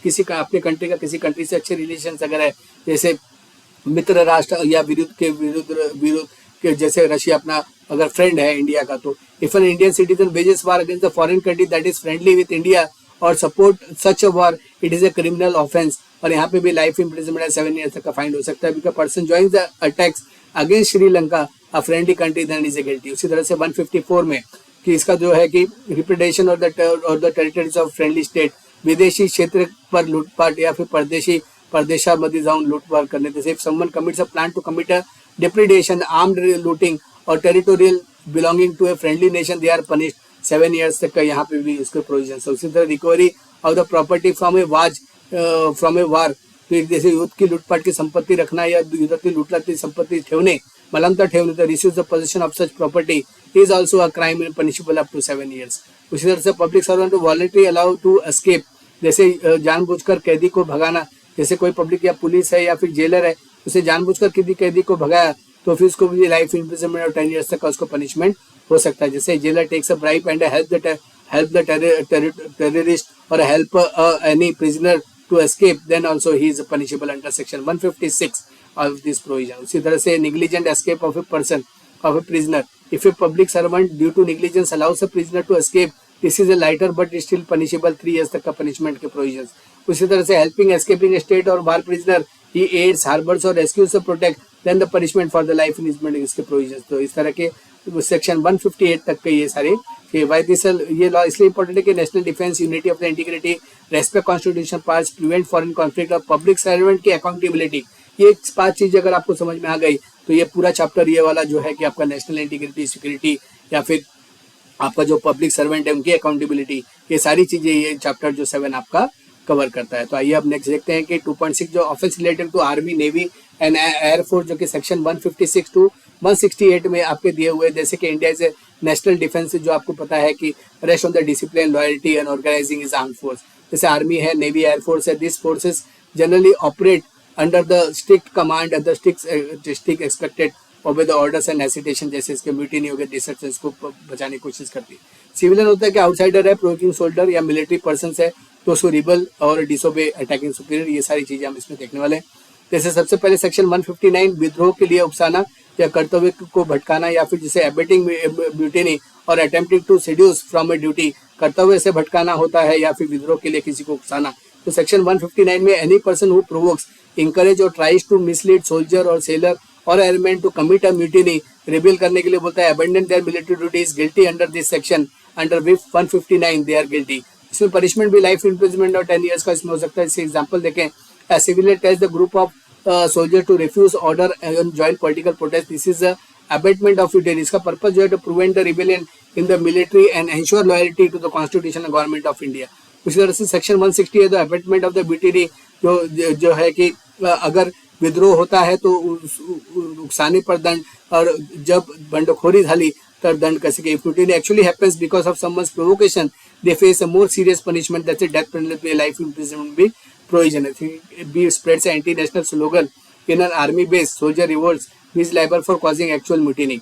[SPEAKER 1] किसी का अपने कंट्री का किसी कंट्री से अच्छे रिलेशन अगर है, जैसे मित्र राष्ट्र या विरुद्ध के, जैसे रशिया अपना अगर फ्रेंड है इंडिया का, तो if an Indian citizen wages war against the foreign country that is friendly with India और support such a war, it is a criminal offence, और यहाँ पे भी लाइफ इम्प्रिजनमेंट 7 ईयर्स तक का फाइन हो सकता है। Because person joins the attacks against Sri Lanka a friendly country then is a guilty. उसी तरह से 154 में कि इसका जो है कि रिप्रेडेशन और the territories of friendly state, विदेशी क्षेत्र पर लूटपाट या फिर परदेशामध्ये जाऊन लूटपाट करने, जैसे if someone commits a plan to commit a depredation, armed looting और territorial belonging to a friendly nation, they are punished 7 years तक का यहाँ पे भी इसके प्रोविजन। उसी तरह recovery of the property from a war, तो जैसे युद्ध की लूटपाट की संपत्ति रखना या युद्धातील लूटलाची संपत्ति ठेवणे, मलमता ठेवणे, तो receive the possession of such property is also a crime and punishable up to 7 years। उसी तरह से public servant voluntary allow to escape, जैसे जानबूझकर कैदी को भगाना, जैसे कोई पब्लिक या पुलिस है या फिर जेलर है उसे जानबूझकर किसी कैदी को भगाया तो फिर उसको भी लाइफ इम्प्रिजनमेंट और 10 ईयर्स तक का उसको पनिशमेंट हो सकता है। जैसे jailer takes a bribe and help the terrorist और help any prisoner to escape, then also he is punishable under section 156 of this provision. उसी तरह से negligent escape of a person of a prisoner, if a public servant due to negligence allows a prisoner to escape, this is a lighter but still punishable 3 years तक का punishment के provisions। उसी तरह से helping escaping state और war prisoner, he aids, harbors और rescues to protect, then the punishment for the life imprisonment इसके provisions। तो इस तरह के सेक्शन 158 तक के ये सारे ये लॉ इसलिए इंपॉर्टेंट है कि national defence, unity of the integrity, respect constitution parts, prevent foreign conflict और पब्लिक सर्वेंट की अकाउंटेबिलिटी, ये 5 चीजें अगर आपको समझ में आ गई तो ये पूरा चैप्टर ये वाला जो है कि आपका नेशनल इंटीग्रिटी, सिक्योरिटी या फिर आपका जो पब्लिक सर्वेंट है उनकी अकाउंटेबिलिटी, ये सारी चीजें ये चैप्टर जो 7 आपका कवर करता है। तो आइए अब नेक्स्ट देखते हैं कि 2.6 जो offence related to army, navy and air force, जो कि सेक्शन 156 टू 168 में आपके दिए हुए, जैसे कि इंडिया इज नेशनल डिफेंस, जो आपको पता है कि rest on the discipline, loyalty and organising is arm force, जैसे आर्मी है, नेवी, एयरफोर्स है, this forces generally operate under the strict command and the strict expected obey the orders and hesitation, जैसे इसके म्यूटिनी हो गए, डिसर्टेंस को बचाने की कोशिश करती है। सिविलियन होता है कि आउटसाइडर है, प्रोवोकिंग सोल्जर या मिलिट्री पर्सन है तो उसको रिबल और डिसोबे, अटैकिंग सुपीरियर, ये सारी चीजें हम इसमें देखने वाले हैं। जैसे सबसे पहले सेक्शन 159 विद्रोह के लिए उकसाना या कर्तव्य को भटकाना, या फिर जिसे एबेटिंग म्यूटिनी और attempting to seduce from a duty, कर्तव्य से भटकाना होता है या फिर विद्रोह के लिए किसी को उकसाना। तो सेक्शन 159 में any person who provokes, encourage or tries to mislead soldier or sailor or airman to commit a mutiny, rebel करने के लिए बोलता है, abandon their military duties, guilty under this section, under which 159 they are guilty। इसमें punishment भी life imprisonment और 10 years का इसमें हो सकता है। इससे एग्जांपल देखें, a civilian tells the group of soldier to refuse order and join political protest, this is a abatement of duty। इसका पर्पस जो है to prevent the rebellion in the military and ensure loyalty to the constitution and government of India। उसी तरह से section 160 है the abetment of the बीटीडी, जो है कि अगर विद्रोह होता है तो उकसाने पर दंड, और जब बंडखोरी झाली तर दंड कसे की. If mutiny actually happens because of someone's provocation, they face a more serious punishment, that's a death penalty, life imprisonment be provision. Be spreads an anti-national slogan in an army base, soldier revolts, he is liable for causing actual mutiny.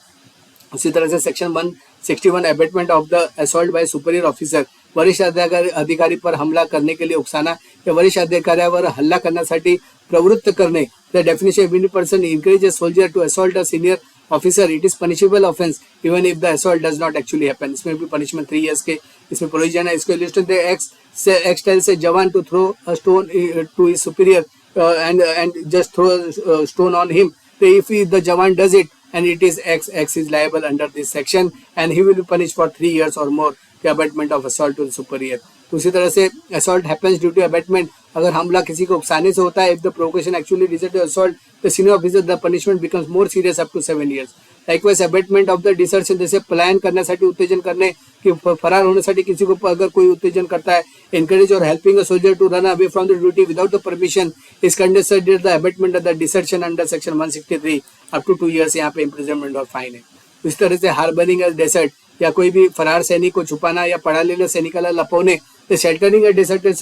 [SPEAKER 1] उसी तरह से section 161 abetment of the assault by superior officer, वरिष्ठ अधिकारी पर हमला करने के लिए उकसाना या वरिष्ठ अधिकाऱ्यावर हल्ला करण्यासाठी प्रवृत्त करणे. The definition any person encourage a soldier to assault a senior officer, it is punishable offence even if the assault does not actually happen. इसमें भी पनिशमेंट 3 years के इसमें प्रोविजन है. इसको illustrate the X tells a jawan to throw a stone to his superior and just throw a stone on him. So if the jawan does it and it is X is liable under this section and he will be punished for 3 years or more. The abatement of assault to the superior. तो उसी तरह से assault happens due to abatement, अगर हमला किसी को उकसाने से होता है, if the provocation actually results to assault the senior officer, the punishment becomes more serious up to 7 years. Likewise abatement of the desertion, जैसे पलायन करण्यासाठी उत्तेजन करणे कि फरार होण्यासाठी किसी को अगर कोई उत्तेजन करता है, encourage or helping a soldier to run away from the duty without the permission is considered the abatement of the desertion under section 163 up to 2 years. यहाँ पे imprisonment और फाइन है. इस तरह से हार्बरिंग अ डेसर्ट, या कोई भी फरार सैनिक को छुपाना या पळालेल्या सैनिकाला लपवणे, the sheltering a desert is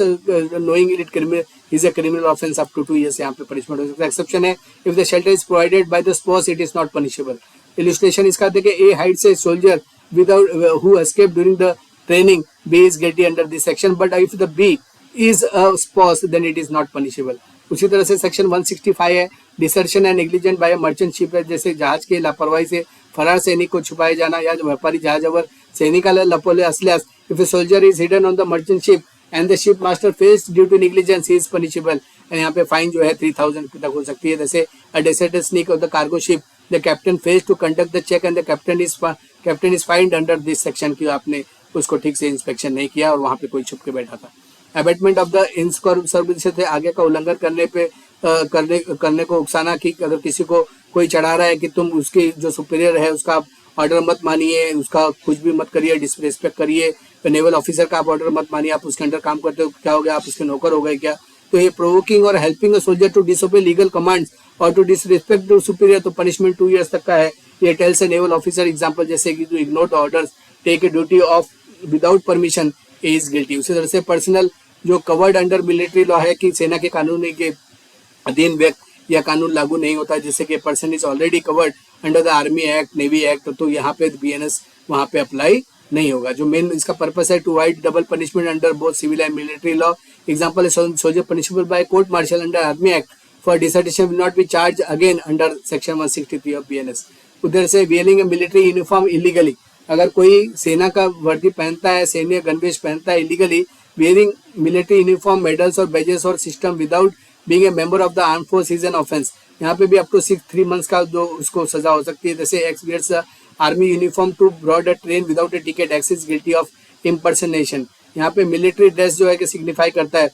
[SPEAKER 1] knowing it criminal is a criminal offense up to 2 years. यहाँ पे punishment हो सकता है. एक्सेप्शन है if the shelter is provided by the spouse, it is not punishable. Illustration इसका देखिए, A hides a soldier without who escaped during the training, B is guilty under this section, but if the B is a spouse then it is not punishable. उसी तरह से section 165 है desertion and negligent bye merchant ship है, जैसे जहाज के लापरवाही से फरार सैनिक को छुपाए जाना या व्यापारी जहाजावर सैनिकाला लपवले असल्यास, if a soldier is hidden on the merchant ship and the ship master fails due to negligence, he is punishable. यहाँ पे फाइन जो है 3000 तक हो सकती है. जैसे a deserter sneak off the cargo ship, the captain fails to conduct the check and the captain is fined under this section, की आपने उसको ठीक से इंस्पेक्शन नहीं किया और वहाँ पे कोई छुप के बैठा था. अबेटमेंट ऑफ द इनसर्विस से आगे का उल्लंघन करने पे करने को उकसाना, कि अगर किसी को कोई चढ़ा रहा है कि तुम उसकी जो सुपीरियर है उसका आप ऑर्डर मत मानिए, उसका कुछ भी मत करिए, डिसरिस्पेक्ट करिए. नेवल ऑफिसर का आप ऑर्डर मत मानिए, आप उसके अंडर काम करते हो, क्या हो गया, आप उसके नौकर हो गए क्या. तो ये प्रोवोकिंग और helping a soldier to disobey legal commands और टू डिसरिस्पेक्ट टू सुपीरियर, तो पनिशमेंट 2 years तक का है. ये tells a naval officer example, जैसे कि to ignore the orders, take a duty off without permission, is guilty. उसी तरह से पर्सनल जो कवर्ड अंडर मिलिट्री लॉ है, कि सेना के कानून के अधीन व्यक्ति या कानून लागू नहीं होता, जैसे कि person is already covered under the army act, navy act, तो यहाँ पे बीएनएस वहाँ पे अप्लाई नहीं होगा. जो मेन इसका पर्पस है to avoid double punishment under both civil and military law. Example है soldier punishable by court martial under army act for desertion will not be charge again under section 163 of BNS. उधर से wearing military uniform illegally, अगर कोई सेना का वर्दी पहनता है, सैन्य गणवेश पहनता है illegally, wearing military uniform, medals और badges और system without being a member of the armed force is an offense. यहाँ पे भी up to 3 months का जो उसको सजा हो सकती है. जैसे X wears a army uniform to board a train without a ticket, X is guilty of impersonation. यहाँ पे military dress जो है कि signify करता है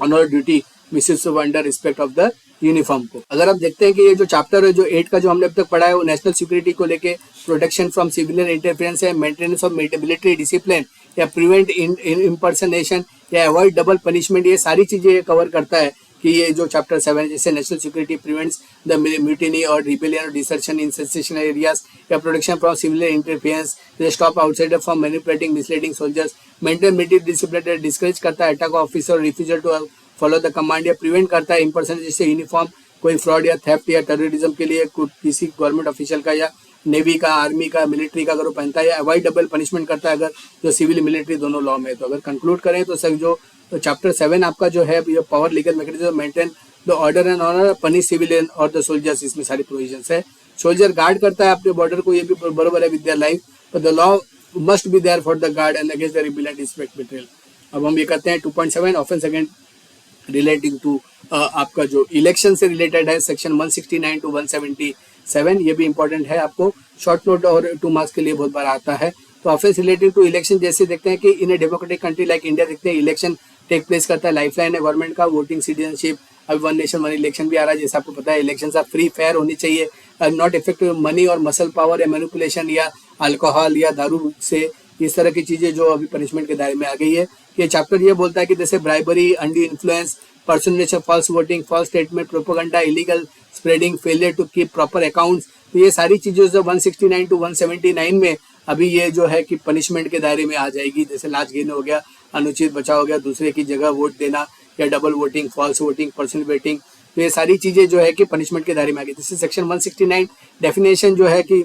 [SPEAKER 1] honour duty misuse of under respect of the uniform को. अगर आप देखते हैं कि ये जो चैप्टर है, जो 8 का जो हमने अब तक पढ़ा है, वो नेशनल सिक्योरिटी को लेके प्रोटेक्शन फ्रॉम सिविलियन इंटरफेरेंस है, मेंटेनेंस ऑफ मिलिट्री डिसिप्लिन, या प्रिवेंट इम्पर्सनेशन, या अवॉइड डबल पनिशमेंट, ये सारी चीजें ये कवर करता है. कि ये जो चैप्टर 7 जैसे national security prevents the mutiny और रिबेलियन और डिसर्शन इन सेंसेशनल एरियाज, या protection from civilian interference, stop outsider from manipulating misleading soldiers, maintain military discipline, discourage करता है अटैक ऑफिसर और refusal to follow the command, या prevent करता है impersonation, जैसे यूनिफॉर्म कोई फ्रॉड या थेफ्ट या टेररिज्म के लिए किसी गवर्नमेंट ऑफिशियल का या नेवी का, आर्मी का, मिलिट्री का अगर वो पहनता है, या अवॉइड डबल पनिशमेंट करता है अगर जो सिविल मिलिट्री दोनों लॉ में. तो अगर कंक्लूड करें तो सर जो चैप्टर 7 आपका जो है ये power legal mechanism, maintain the order and honour, punish civilian और द सोल्जर्स, इसमें सारी प्रोविजंस है. सोल्जर गार्ड करता है अपने बॉर्डर को, ये भी बराबर है with their life, but the law must be there for the guard and against the rebellion disrespect betrayal. अब हम ये करते हैं 2.7 ऑफेंस अगेंस्ट रिलेटिंग टू आपका जो इलेक्शन से रिलेटेड है, सेक्शन 169 to 177. ये भी इंपॉर्टेंट है, आपको शॉर्ट नोट और 2 मार्क्स के लिए बहुत बार आता है. तो ऑफेंस रिलेटिंग टू इलेक्शन जैसे देखते हैं कि in a democratic country like India देखते हैं इलेक्शन टेक प्लेस करता है, लाइफलाइन है गवर्नमेंट का, वोटिंग सिटीजनशिप, अभी 1 नेशन 1 इलेक्शन भी आ रहा है. जैसे आपको पता है इलेक्शन आप फ्री फेयर होनी चाहिए, नॉट इफेक्टिव मनी और मसल पावर या मैनिपुलेशन या अल्कोहल या दारू से, इस तरह की चीजें जो अभी पनिशमेंट के दायरे में आ गई है. ये चैप्टर ये बोलता है कि जैसे bribery, undue influence, personation, false voting, false statement, propaganda, illegal spreading, failure to keep proper accounts, तो ये सारी चीजें जो 169 टू 179 में अभी ये जो है कि पनिशमेंट के दायरे में आ जाएगी। जैसे लाच गिन हो गया, अनुचित बचाव हो गया, दूसरे की जगह वोट देना या double voting, false voting, personal waiting, तो ये सारी चीजें जो है कि पनिशमेंट के दायरे में आ गई। जैसे सेक्शन 169 डेफिनेशन जो है कि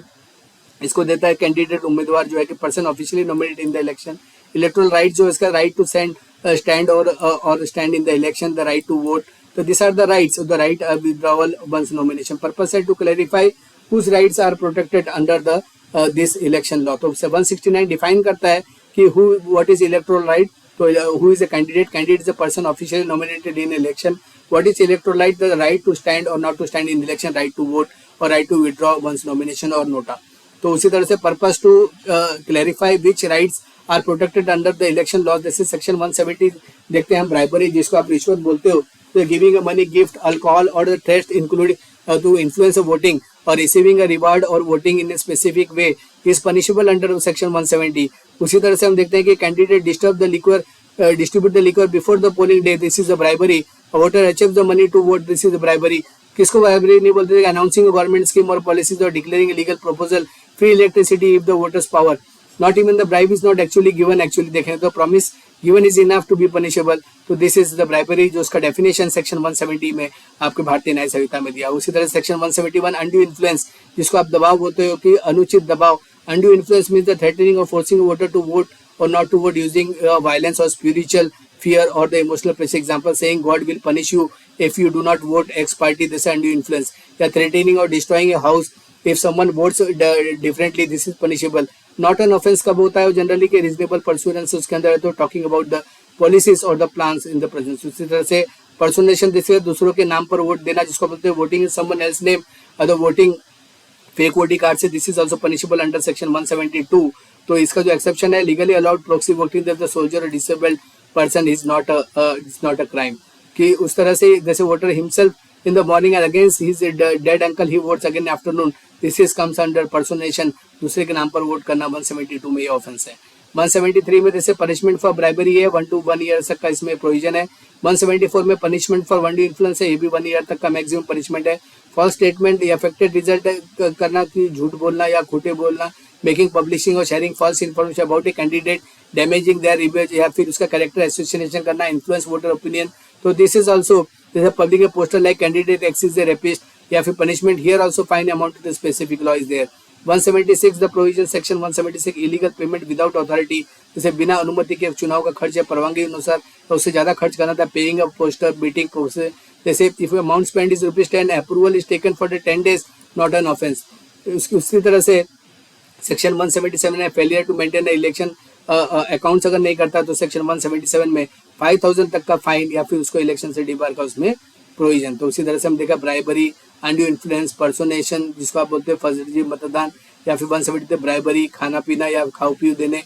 [SPEAKER 1] इसको देता है कैंडिडेट उम्मीदवार जो है कि person officially nominated in the election, electoral right जो इसका राइट टू स्टैंड और stand in the election, the right to vote, तो this are the rights, the right withdrawal once nomination, purpose है to clarify whose rights are protected under the this election law. तो 169 define करता है कि who what is electoral right, तो who is a candidate is a person officially nominated in election, what is electoral right, the right to stand और not to stand in election, right to vote और right to withdraw once nomination और NOTA. तो उसी तरह से purpose to clarify which rights are protected under the election law, जैसे section 170 देखते हैं हम ब्राइबरी जिसको आप रिश्वत बोलते हो, तो giving a money, gift, alcohol और the threat including to influence voting और रिसीविंग अ रिवार्ड और voting in a specific way is punishable under section 170। उसी तरह से हम देखते हैं कि candidate disturb the liquor distribute the liquor before the polling day, this is a bribery, a voter achieves the money to vote, this is a bribery। किसको bribery नहीं बोलते थे, announcing a government scheme or policies or declaring a legal proposal, free electricity if the voters power, not even the bribe is not actually given, actually देखें तो promise given is enough to be punishable, तो this is the bribery जो उसका definition section 170 में आपके भारतीय न्याय संहिता में दिया। उसी तरह section 171 undue influence जिसको आप दबाव बोलते हो कि अनुचित दबाव, undue influence means the threatening or forcing a voter to vote or not to vote using violence or spiritual fear or the emotional pressure, example saying God will punish you if you do not vote X party, this is undue influence, या threatening or destroying a house if someone votes differently, this is punishable। not an offense कब होता है, generally के reasonable pursuance उसके अंदर है, तो talking about the policies or the plans in the presence। उसी तरह से पर्सोनेशन जैसे दूसरों के नाम पर वोट देना जिसको बोलते हैं voting in someone else name, other voting fake voting card से, this is also punishable under section 172। तो इसका जो एक्सेप्शन है, legally allowed proxy voting the soldier और disabled person is not a crime, कि उस तरह से जैसे voter himself in the morning and against his dead uncle he votes again afternoon, this is comes under personation, दूसरे के नाम पर वोट करना 172 में ये ऑफेंस है। 173 में जैसे पनिशमेंट फॉर ब्राइबरी है 1 to 1 ईयर तक का इसमें प्रोविजन है। 174 में punishment for undue influence है, ये भी 1 ईयर तक का मैक्सिमम पनिशमेंट है। फॉल्स स्टेटमेंट या अफेक्टेड रिजल्ट करना कि झूठ बोलना या खोटे बोलना, मेकिंग पब्लिशिंग और sharing false information about a candidate, damaging their image या फिर उसका कैरेक्टर एसोसिएशन करना, इन्फ्लुएंस वोटर ओपिनियन, तो दिस इज ऑल्सो जैसे public a poster like candidate X is a rapist, या फिर punishment here also fine amount to the specific law is there. 176 the provision section 176 illegal payment without authority, जैसे बिना अनुमति के चुनाव का खर्च या परवानगी अनुसार तो उससे ज्यादा खर्च करना था, paying a poster, beating poster, जैसे if amount spend is ₹10 approval is taken for the 10 days not an offence. उसी तरह से सेक्शन 177 है failure to maintain election accounts अगर नहीं करता तो सेक्शन 177 में 5000 तक का फाइन या फिर उसको इलेक्शन से डिबार का उसमें प्रोविजन। तो उसी तरह से हम देखा ब्राइबरी, अनड्यू इन्फ्लुएंस, पर्सोनेशन जिसको आप बोलते हैं फर्जी मतदान, या फिर 170 ब्राइबरी, खाना पीना या खाओ पीओ देने,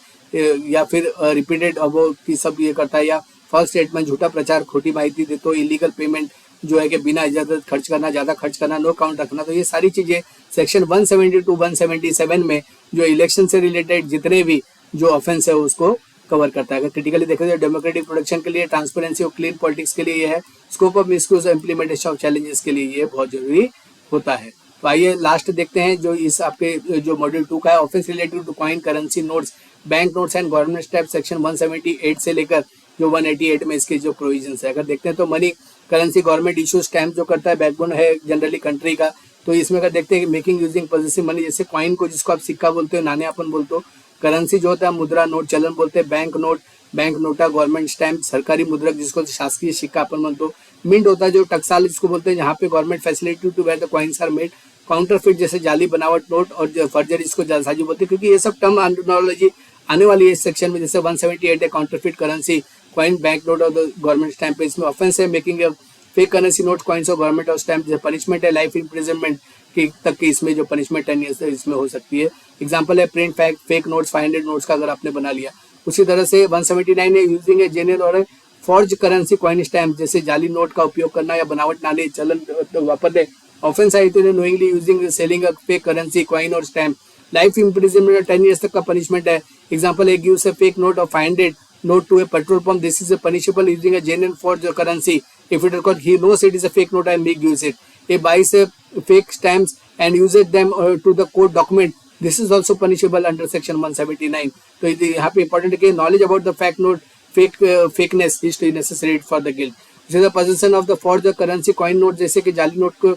[SPEAKER 1] या फिर रिपीटेड अबो की सब ये करता है, या फॉल्स स्टेटमेंट झूठा प्रचार, खोटी माहिती दे, तो इलीगल पेमेंट जो है कि बिना इजाजत खर्च करना, ज्यादा खर्च करना, नो काउंट रखना, तो ये सारी चीजें सेक्शन 170 to 177 में जो इलेक्शन से रिलेटेड जितने भी जो ऑफेंस है उसको कवर करता है। अगर क्रिटिकली देखा जाए डेमोक्रेटिक प्रोटेक्शन के लिए, ट्रांसपेरेंसी और क्लीन पॉलिटिक्स के लिए ये है, scope of misuse implementation of challenges के लिए ये बहुत जरूरी होता है। तो आइए लास्ट देखते हैं जो इस आपके जो मॉड्यूल 2 का है, offence related to coin, currency notes, bank notes and government stamp, section 178 से लेकर जो 188 में इसके जो प्रोविजन है। अगर देखते हैं तो money currency government issue stamp जो करता है, बैकबोन है जनरली कंट्री का, तो इसमें अगर देखते हैं मेकिंग यूजिंग पॉजिटिव मनी, जैसे कॉइन को जिसको आप सिक्का बोलते हो, नाने अपन बोलते हो, करेंसी जो होता है मुद्रा नोट चलन बोलते हैं, bank note, bank NOTA, government stamp, सरकारी मुद्रक जिसको शासकीय सिक्का अपन बोलते हो, मिंट होता है जो टकसाल जिसको बोलते हैं जहाँ पे government facility to where the coins are made, counterfeit जैसे जाली बनावट नोट, और फर्जर जिसको जालसाजी बोलते हैं, क्योंकि ये सब टर्म टर्मिनोलॉजी आने वाली है इस सेक्शन में। जैसे 178 है counterfeit currency, coin, bank note और गवर्नमेंट स्टैम्प, इसमें ऑफेंस है making fake currency note, coins और गवर्नमेंट और स्टैम्प, जैसे पनिशमेंट है लाइफ इम्प्रिजनमेंट की तक की इसमें जो पनिशमेंट 10 years इसमें हो सकती है। एग्जांपल है प्रिंट फेक नोट्स 500 नोट्स का अगर आपने बना लिया। उसी तरह से 179 है यूजिंग ए जेन्युइन और फॉर्ज करेंसी कॉइन स्टैम्प, जैसे जाली नोट का उपयोग करना या बनावट नाले चलन वापरने, ऑफेंस है इतने knowingly using selling a fake currency coin और स्टैम्प, लाइफ इम्प्रिजनमेंट 10 years तक का पनिशमेंट है। एग्जांपल है gives a fake note of 500 note to a petrol pump. This is a punishable using a genuine forged currency. If it is called, he knows it is a fake note and make use it. He buys a fake stamps and uses them to the court document. This is also punishable under section 179. तो यहाँ पे important है कि knowledge about the fact note fakeness is necessary for the guilt. This is the possession of the forged currency coin note, जैसे कि जाली note को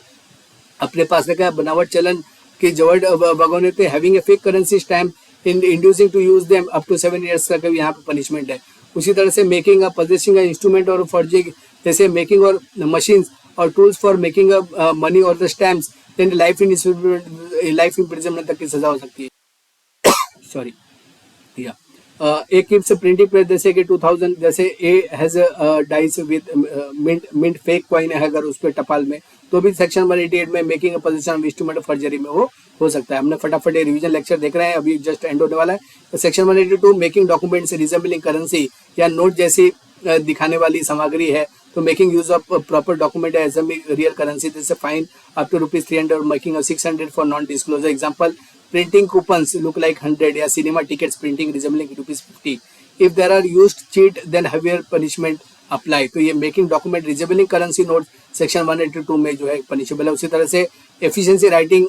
[SPEAKER 1] अपने पास रखा, बनावट चलन की जवड़ भगोने थे, having a fake currency stamp in inducing to use them up to 7 years तक यहाँ पे पनिशमेंट है. उसी तरह से making a possessing a instrument और फॉर्जिंग, जैसे मेकिंग और मशीन्स और tools for making a money और the stamps, then life imprisonment तक की सजा हो सकती है. सॉरी या एक कीप्स प्रिंटिंग प्रेस, जैसे कि 2000, जैसे a has dies with mint fake coin है अगर उस पर टपाल में, तो भी सेक्शन 188 में making a position of instrument of forgery में वो हो सकता है. हमने फटाफट ये रिवीजन लेक्चर देख रहे हैं, अभी जस्ट एंड होने वाला है. तो section 182 making documents resembling currency या नोट जैसी दिखाने वाली सामग्री है, तो making use of proper document as real currency, जैसे फाइन अप टू ₹300 और making of 600 for non disclosure. Example, printing coupons look like 100 या cinema tickets printing resembling ₹50. If there are used cheat, then heavier punishment apply. तो ये making document resembling currency note section 182 में जो है punishable है. उसी तरह से efficiency writing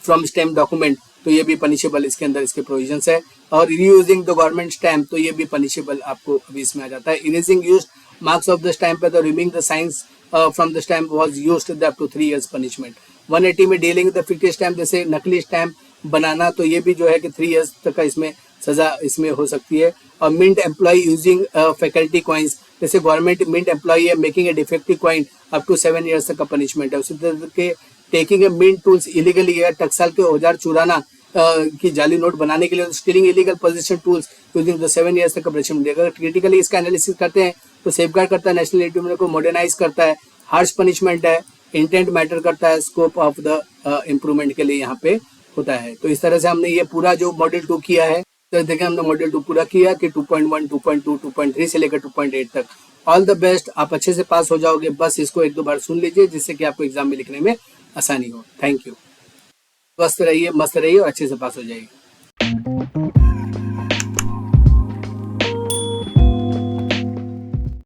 [SPEAKER 1] from stamp document, तो ये भी पनिशेबल, इसके अंदर इसके प्रोविजंस है. और रीयूजिंग द गवर्नमेंट स्टैम्प, तो ये भी पनिशेबल आपको अभी इसमें आ जाता है. Erasing used marks of the stamp है, तो removing the signs from the stamp was used up to 3 years punishment. 180 में डीलिंग द फिक्टिव स्टैम्प, जैसे नकली स्टैम्प बनाना, तो ये भी जो है कि 3 years तक का इसमें सजा इसमें हो सकती है. और mint employ using faculty coins, जैसे गवर्नमेंट मिंट एम्प्लॉय है making a defective coin up to 7 years तक का पनिशमेंट है. उसी तरह के taking a mint tools illegally या टकसाल के औजार चुराना की जाली नोट बनाने के लिए, stealing illegal position tools using the 7 years तक का पनिशमेंट. अगर क्रिटिकली इसका एनालिसिस करते हैं तो सेफगार्ड करता है, नेशनल इंस्टीट्यूट को मॉडर्नाइज करता है, हार्श पनिशमेंट है, इंटेंट मैटर करता है, स्कोप ऑफ द इम्प्रूवमेंट के लिए यहाँ पे होता है. तो इस तरह से हमने ये पूरा जो मॉड्यूल 2 किया है, तो देखिए हमने मॉड्यूल 2 पूरा किया कि 2.1, 2.2, 2.3 से लेकर 2.8 तक. ऑल द बेस्ट, आप अच्छे से पास हो जाओगे. बस इसको 1-2 बार सुन लीजिए जिससे कि आपको एग्जाम में लिखने में आसानी हो. Thank you. मस्त रहिए और अच्छे से पास हो जाइए.